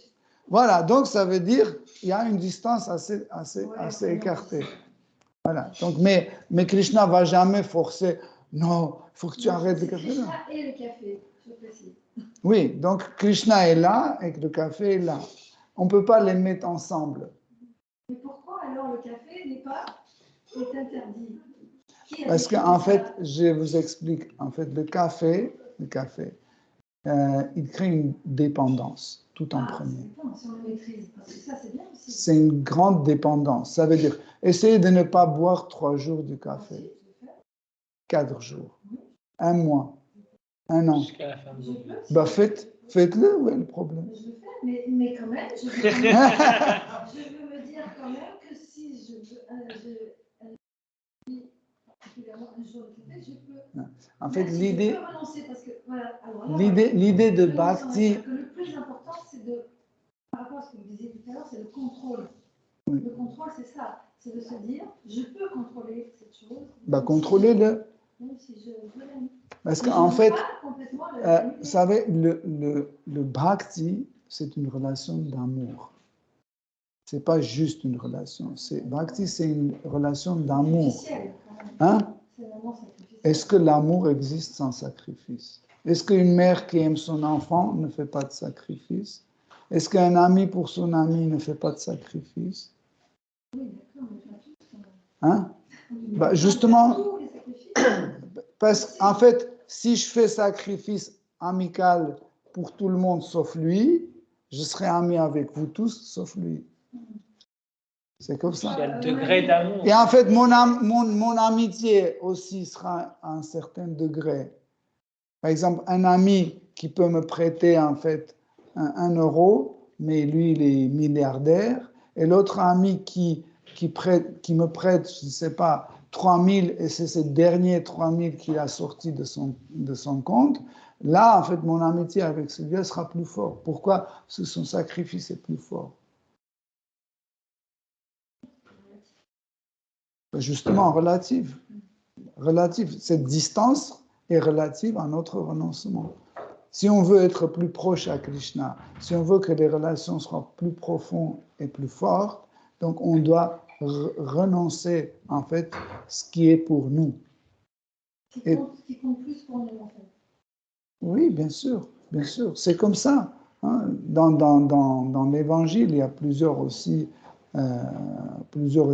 Voilà, donc ça veut dire qu'il y a une distance assez écartée. Voilà, donc, mais Krishna ne va jamais forcer, non, il faut que tu arrêtes le café. Krishna et le café, je précise. Oui, donc Krishna est là et le café est là. On ne peut pas les mettre ensemble. Mais pourquoi alors le café est interdit? Parce qu'en fait, je vous explique, en fait, le café, il crée une dépendance, tout en premier. Si on le maîtrise, parce que ça c'est bien aussi. C'est une grande dépendance. Ça veut dire, essayez de ne pas boire 3 jours de café, 4 jours, 1 mois, 1 an. Jusqu'à la fin de vie. Bah faites-le, où est le problème? Je le fais, mais quand même, je veux me dire quand même que si je veux un jour de café, je peux. En fait, l'idée. Je peux renoncer parce que voilà. L'idée de Bhakti. Le plus important, c'est par rapport à ce que vous disiez tout à l'heure, c'est le contrôle. Oui. Le contrôle, c'est ça. C'est de se dire, je peux contrôler cette chose. Bah, contrôlez-le. Même si je l'aime. Parce qu'en fait, vous savez, le bhakti, c'est une relation d'amour. Ce n'est pas juste une relation. Bhakti, c'est une relation d'amour. Hein? Est-ce que l'amour existe sans sacrifice? Est-ce qu'une mère qui aime son enfant ne fait pas de sacrifice? Est-ce qu'un ami pour son ami ne fait pas de sacrifice? Hein? Bah, justement, parce qu'en fait, si je fais sacrifice amical pour tout le monde sauf lui, je serai ami avec vous tous sauf lui. C'est comme ça. Il y a le degré d'amour. Et en fait, mon amitié aussi sera à un certain degré. Par exemple, un ami qui peut me prêter en fait 1 euro, mais lui, il est milliardaire, et l'autre ami qui qui me prête, je ne sais pas, 3000 et c'est ces derniers 3000 qu'il a sorti de son compte, là, en fait, mon amitié avec celui-là sera plus fort. Pourquoi? Parce que son sacrifice est plus fort. Justement, relative. Cette distance est relative à notre renoncement. Si on veut être plus proche à Krishna, si on veut que les relations soient plus profondes et plus fortes, donc on doit renoncer, en fait, ce qui est pour nous. Qui compte plus pour nous, en fait. Oui, bien sûr. C'est comme ça. Hein. Dans l'Évangile, il y a plusieurs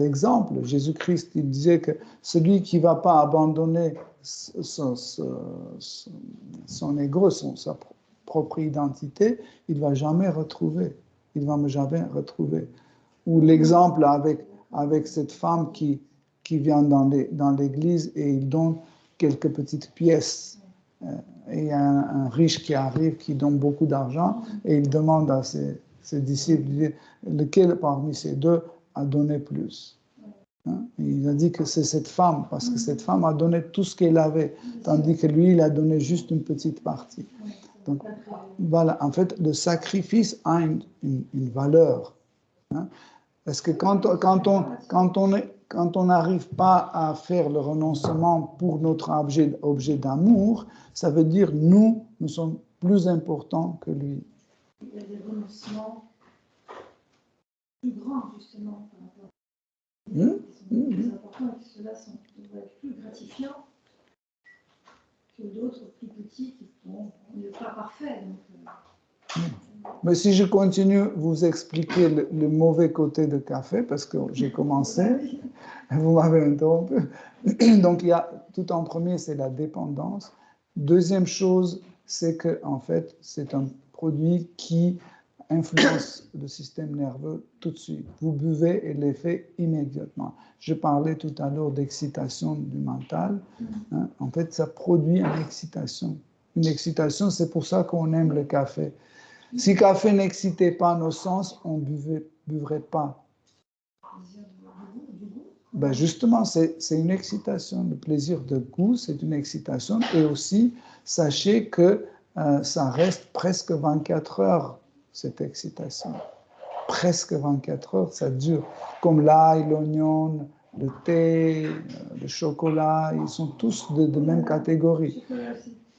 exemples. Jésus-Christ, il disait que celui qui ne va pas abandonner son ego, sa propre identité, il ne va jamais retrouver. Il ne va jamais retrouver. Ou l'exemple avec cette femme qui vient dans l'église et il donne quelques petites pièces. Et il y a un riche qui arrive, qui donne beaucoup d'argent et il demande à ses disciples, lequel parmi ces deux a donné plus. Hein? Il a dit que c'est cette femme, parce que cette femme a donné tout ce qu'elle avait, tandis que lui, il a donné juste une petite partie. Donc, voilà, en fait, le sacrifice a une valeur. Hein? Parce que quand on n'arrive pas à faire le renoncement pour notre objet d'amour, ça veut dire nous sommes plus importants que lui. Il y a des renoncements plus grands, justement, par rapport à qui sont plus importants et qui ceux-là devraient être plus gratifiants que d'autres plus petits qui sont pas parfaits. Mais si je continue vous expliquer le mauvais côté de café, parce que j'ai commencé, vous m'avez interrompu. Donc, tout en premier, c'est la dépendance. Deuxième chose, c'est que en fait, c'est un produit qui influence le système nerveux tout de suite. Vous buvez et l'effet immédiatement. Je parlais tout à l'heure d'excitation du mental. Hein. En fait, ça produit une excitation. Une excitation, c'est pour ça qu'on aime le café. Si le café n'excitait pas nos sens, on ne buvrait pas. Ben justement, c'est une excitation. Le plaisir de goût, c'est une excitation. Et aussi, sachez que ça reste presque 24 heures, cette excitation. Presque 24 heures, ça dure. Comme l'ail, l'oignon, le thé, le chocolat, ils sont tous de même catégorie.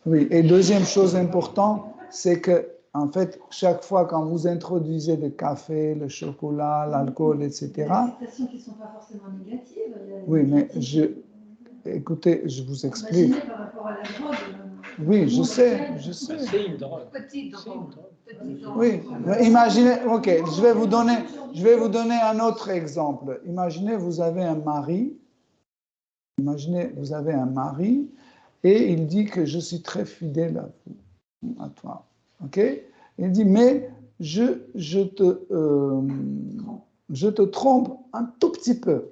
Oui. Et deuxième chose importante, c'est que en fait, chaque fois quand vous introduisez le café, le chocolat, l'alcool, etc. Il y a des excitations qui ne sont pas forcément négatives. Oui, mais écoutez, je vous explique. Imaginez par rapport à la drogue. Oui, je sais. C'est une drogue. Petite drogue. Oui, imaginez, ok, je vais vous donner un autre exemple. Imaginez, vous avez un mari et il dit que je suis très fidèle à toi. Ok? Il dit, mais je te trompe un tout petit peu.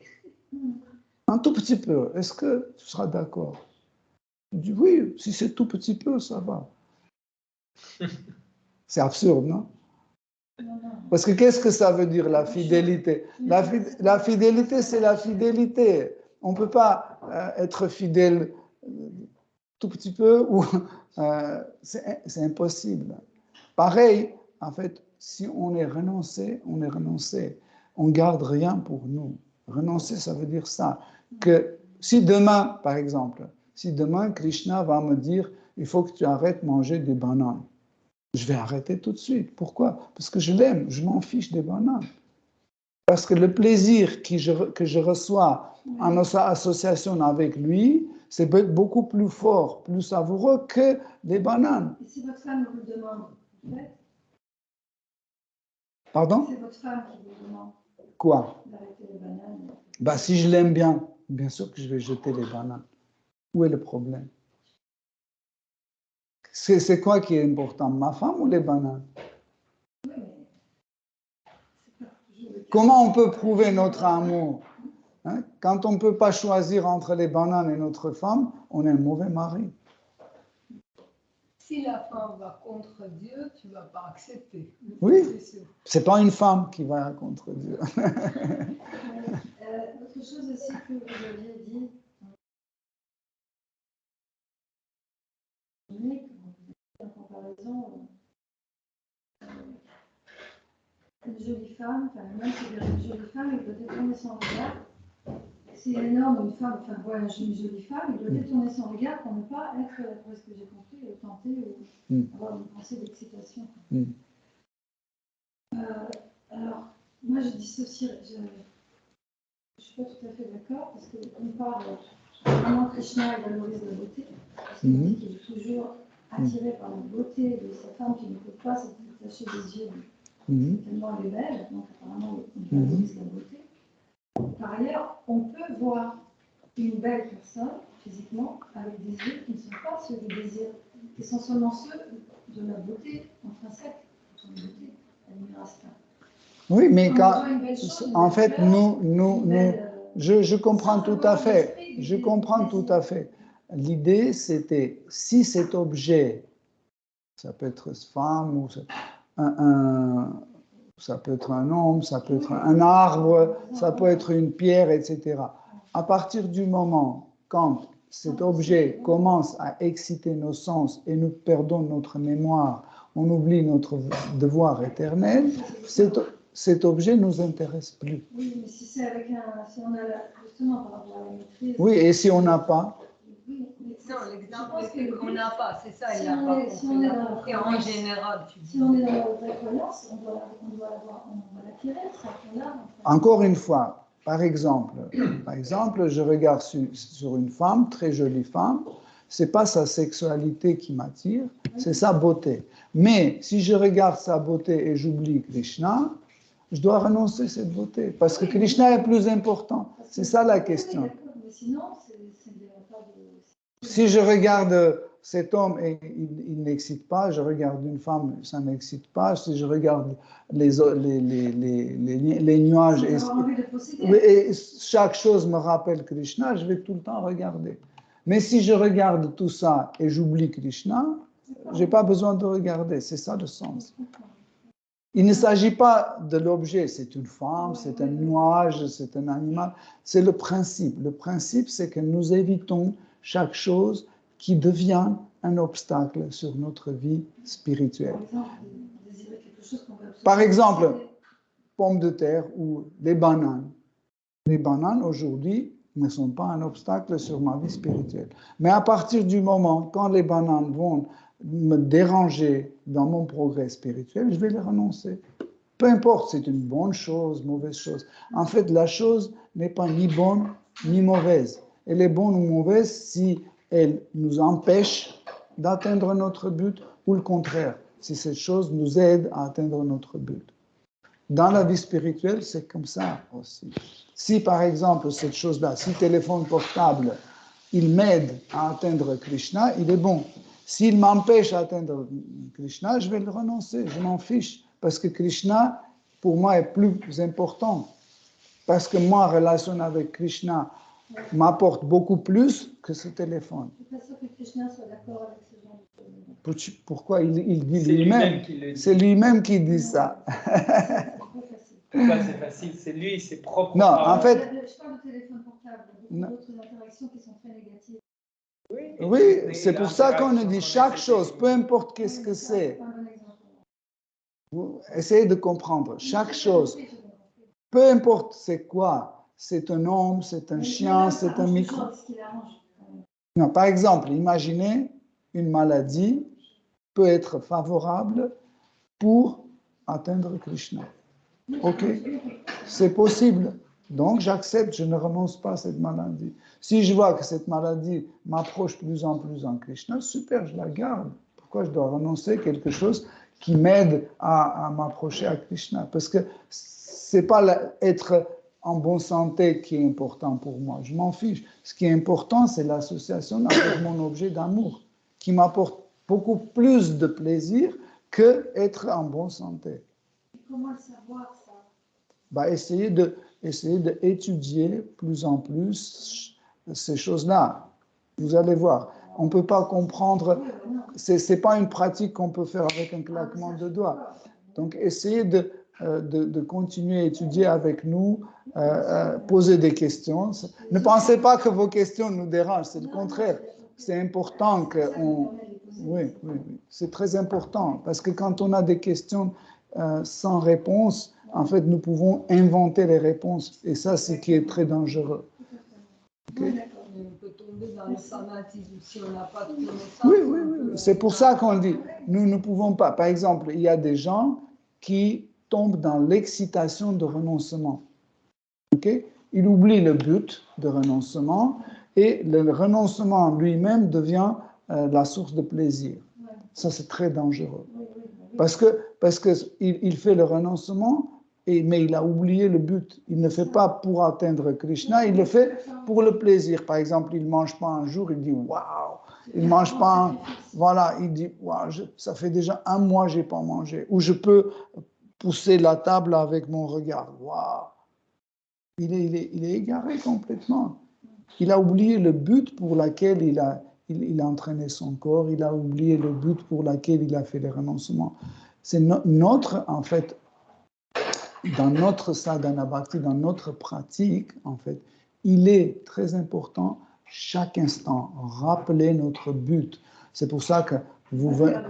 Un tout petit peu. Est-ce que tu seras d'accord? Il dit, oui, si c'est tout petit peu, ça va. C'est absurde, non? Parce que qu'est-ce que ça veut dire, la fidélité? La fidélité, c'est la fidélité. On ne peut pas être fidèle tout petit peu ou c'est impossible. Pareil, en fait, si on est renoncé. On ne garde rien pour nous. Renoncer, ça veut dire ça. Que si demain, par exemple, Krishna va me dire, il faut que tu arrêtes de manger des bananes. Je vais arrêter tout de suite. Pourquoi? Parce que je l'aime, je m'en fiche des bananes. Parce que le plaisir que je reçois en association avec lui, c'est beaucoup plus fort, plus savoureux que les bananes. Et si votre femme vous le demande, vous faites? Pardon? C'est votre femme qui vous demande. Quoi? D'arrêter les bananes. Bah, si je l'aime bien sûr que je vais jeter les bananes. Où est le problème? C'est quoi qui est important, ma femme ou les bananes? Comment on peut prouver notre amour? Hein? Quand on ne peut pas choisir entre les bananes et notre femme, on est un mauvais mari. Si la femme va contre Dieu, tu ne vas pas accepter. Oui, ce n'est pas une femme qui va contre Dieu. chose aussi que vous aviez dit. En comparaison, une jolie femme, enfin, même si c'est une jolie femme, il doit détourner son regard. C'est énorme, une femme, enfin, voilà, une jolie femme, il doit détourner son regard pour ne pas être, pour ce que j'ai compris, tenté ou avoir une pensée d'excitation. Alors, moi, je dissocierais. Je ne suis pas tout à fait d'accord, parce qu'on parle vraiment Krishna, il valorise la beauté, parce qu'il dit qu'il est toujours attiré par la beauté de sa femme qui ne peut pas se détacher des yeux, tellement elle est belle, donc apparemment il valorise la beauté. Par ailleurs, on peut voir une belle personne physiquement avec des yeux qui ne sont pas ceux du désir, qui sont seulement ceux de la beauté intrinsèque, de son beauté, l'admiration. Oui, mais quand, en fait, je comprends tout à fait. Je comprends tout à fait. L'idée, c'était, si cet objet, ça peut être une femme, ou ça peut être un homme, ça peut être un arbre, ça peut être une pierre, etc. À partir du moment quand cet objet commence à exciter nos sens et nous perdons notre mémoire, on oublie notre devoir éternel, cet objet ne nous intéresse plus. Oui, mais si c'est avec si on a justement par rapport à la maîtrise. Oui, et si on n'a pas? Oui, mais Non, l'exemple, c'est qu'on n'a pas, c'est ça, si il n'a on pas. est, si on est dans la en général, tu dis. Si on est dans la vraie croyance, on doit l'acquérir, ça. Encore une fois, par exemple, je regarde sur une femme, très jolie femme, c'est pas sa sexualité qui m'attire, c'est sa beauté. Mais si je regarde sa beauté et j'oublie Krishna, je dois renoncer à cette beauté, parce que Krishna est plus important. C'est ça la question. Mais sinon, pas de... Si je regarde cet homme et il n'excite pas, je regarde une femme, ça ne m'excite pas. Si je regarde les nuages et chaque chose me rappelle Krishna, je vais tout le temps regarder. Mais si je regarde tout ça et j'oublie Krishna, je n'ai pas besoin de regarder. C'est ça le sens. Il ne s'agit pas de l'objet, c'est une femme, c'est un nuage, c'est un animal. C'est le principe. Le principe, c'est que nous évitons chaque chose qui devient un obstacle sur notre vie spirituelle. Par exemple, pommes de terre ou les bananes. Les bananes, aujourd'hui, ne sont pas un obstacle sur ma vie spirituelle. Mais à partir du moment quand les bananes vont me déranger dans mon progrès spirituel, je vais les renoncer. Peu importe, c'est une bonne chose, mauvaise chose. En fait, la chose n'est pas ni bonne ni mauvaise. Elle est bonne ou mauvaise si elle nous empêche d'atteindre notre but ou le contraire, si cette chose nous aide à atteindre notre but. Dans la vie spirituelle, c'est comme ça aussi. Si par exemple, cette chose-là, si le téléphone portable, il m'aide à atteindre Krishna, il est bon. S'il m'empêche d'atteindre Krishna, je vais le renoncer, je m'en fiche. Parce que Krishna, pour moi, est plus important. Parce que moi, relation avec Krishna m'apporte beaucoup plus que ce téléphone. Je ne suis pas sûre que Krishna soit d'accord avec ce genre de choses. Pourquoi il dit lui-même? C'est lui-même qui dit ça. Pourquoi c'est facile? C'est lui, c'est propre. Non, en fait... Je parle de téléphone portable, d'autres interactions qui sont très négatives. Oui, c'est pour ça qu'on dit chaque chose, peu importe qu'est-ce que c'est. Vous essayez de comprendre. Chaque chose, peu importe c'est quoi, c'est un homme, c'est un chien, c'est un micro. Non, par exemple, imaginez une maladie peut être favorable pour atteindre Krishna. Ok, c'est possible. Donc j'accepte, je ne renonce pas à cette maladie. Si je vois que cette maladie m'approche plus en plus en Krishna, super, je la garde. Pourquoi je dois renoncer à quelque chose qui m'aide à m'approcher à Krishna? Parce que c'est pas être en bonne santé qui est important pour moi. Je m'en fiche. Ce qui est important, c'est l'association avec mon objet d'amour, qui m'apporte beaucoup plus de plaisir que être en bonne santé. Comment le savoir, ça? Bah, essayer d'étudier plus en plus ces choses-là. Vous allez voir, on ne peut pas comprendre, ce n'est pas une pratique qu'on peut faire avec un claquement de doigts. Donc, essayez de de continuer à étudier avec nous, poser des questions. Ne pensez pas que vos questions nous dérangent, c'est le contraire. C'est important qu'on... Oui, c'est très important, parce que quand on a des questions sans réponse, en fait, nous pouvons inventer les réponses, et ça, c'est ce qui est très dangereux. Okay? On peut tomber dans le fanatisme si on n'a pas de connaissance. Oui. C'est pour ça qu'on dit, nous ne pouvons pas. Par exemple, il y a des gens qui tombent dans l'excitation de renoncement. Okay? Il oublie le but de renoncement et le renoncement lui-même devient la source de plaisir. Ça, c'est très dangereux. Parce que il fait le renoncement, mais il a oublié le but. Il ne fait pas pour atteindre Krishna, il le fait pour le plaisir. Par exemple, il ne mange pas un jour, il dit « Waouh !» Il ne mange pas, voilà, il dit « Waouh, ça fait déjà un mois que je n'ai pas mangé. » Ou je peux pousser la table avec mon regard. Waouh! Il est égaré complètement. Il a oublié le but pour lequel il a entraîné son corps, il a oublié le but pour lequel il a fait les renoncements. C'est en fait, dans notre sadhana bhakti, dans notre pratique, en fait, il est très important, chaque instant, rappeler notre but. C'est pour ça que,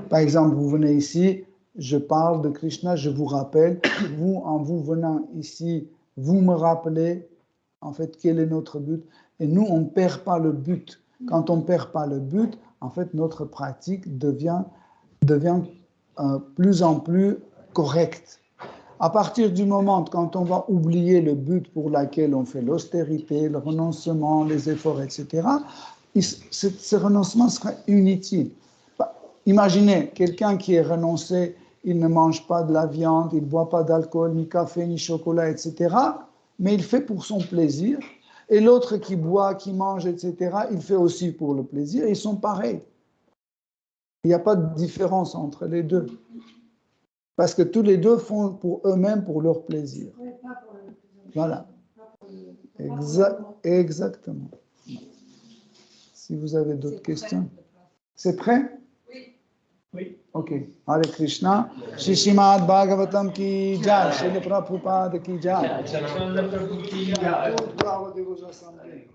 par exemple, vous venez ici, je parle de Krishna, je vous rappelle, en vous venant ici, vous me rappelez, en fait, quel est notre but. Et nous, on ne perd pas le but. Quand on ne perd pas le but, en fait, notre pratique devient plus en plus correcte. À partir du moment quand on va oublier le but pour lequel on fait l'austérité, le renoncement, les efforts, etc., ce renoncement sera inutile. Imaginez quelqu'un qui est renoncé, il ne mange pas de la viande, il ne boit pas d'alcool, ni café, ni chocolat, etc., mais il fait pour son plaisir. Et l'autre qui boit, qui mange, etc., il fait aussi pour le plaisir. Ils sont pareils. Il n'y a pas de différence entre les deux. Parce que tous les deux font pour eux-mêmes, pour leur plaisir. Voilà. Exactement. Si vous avez d'autres questions. C'est prêt? Oui. Ok. Hare Krishna. Shishimad Bhagavatam ki jai. Srila Prabhupada ki jai. Chaitanya Prabhu ki jai. Bravo de vos assemblées.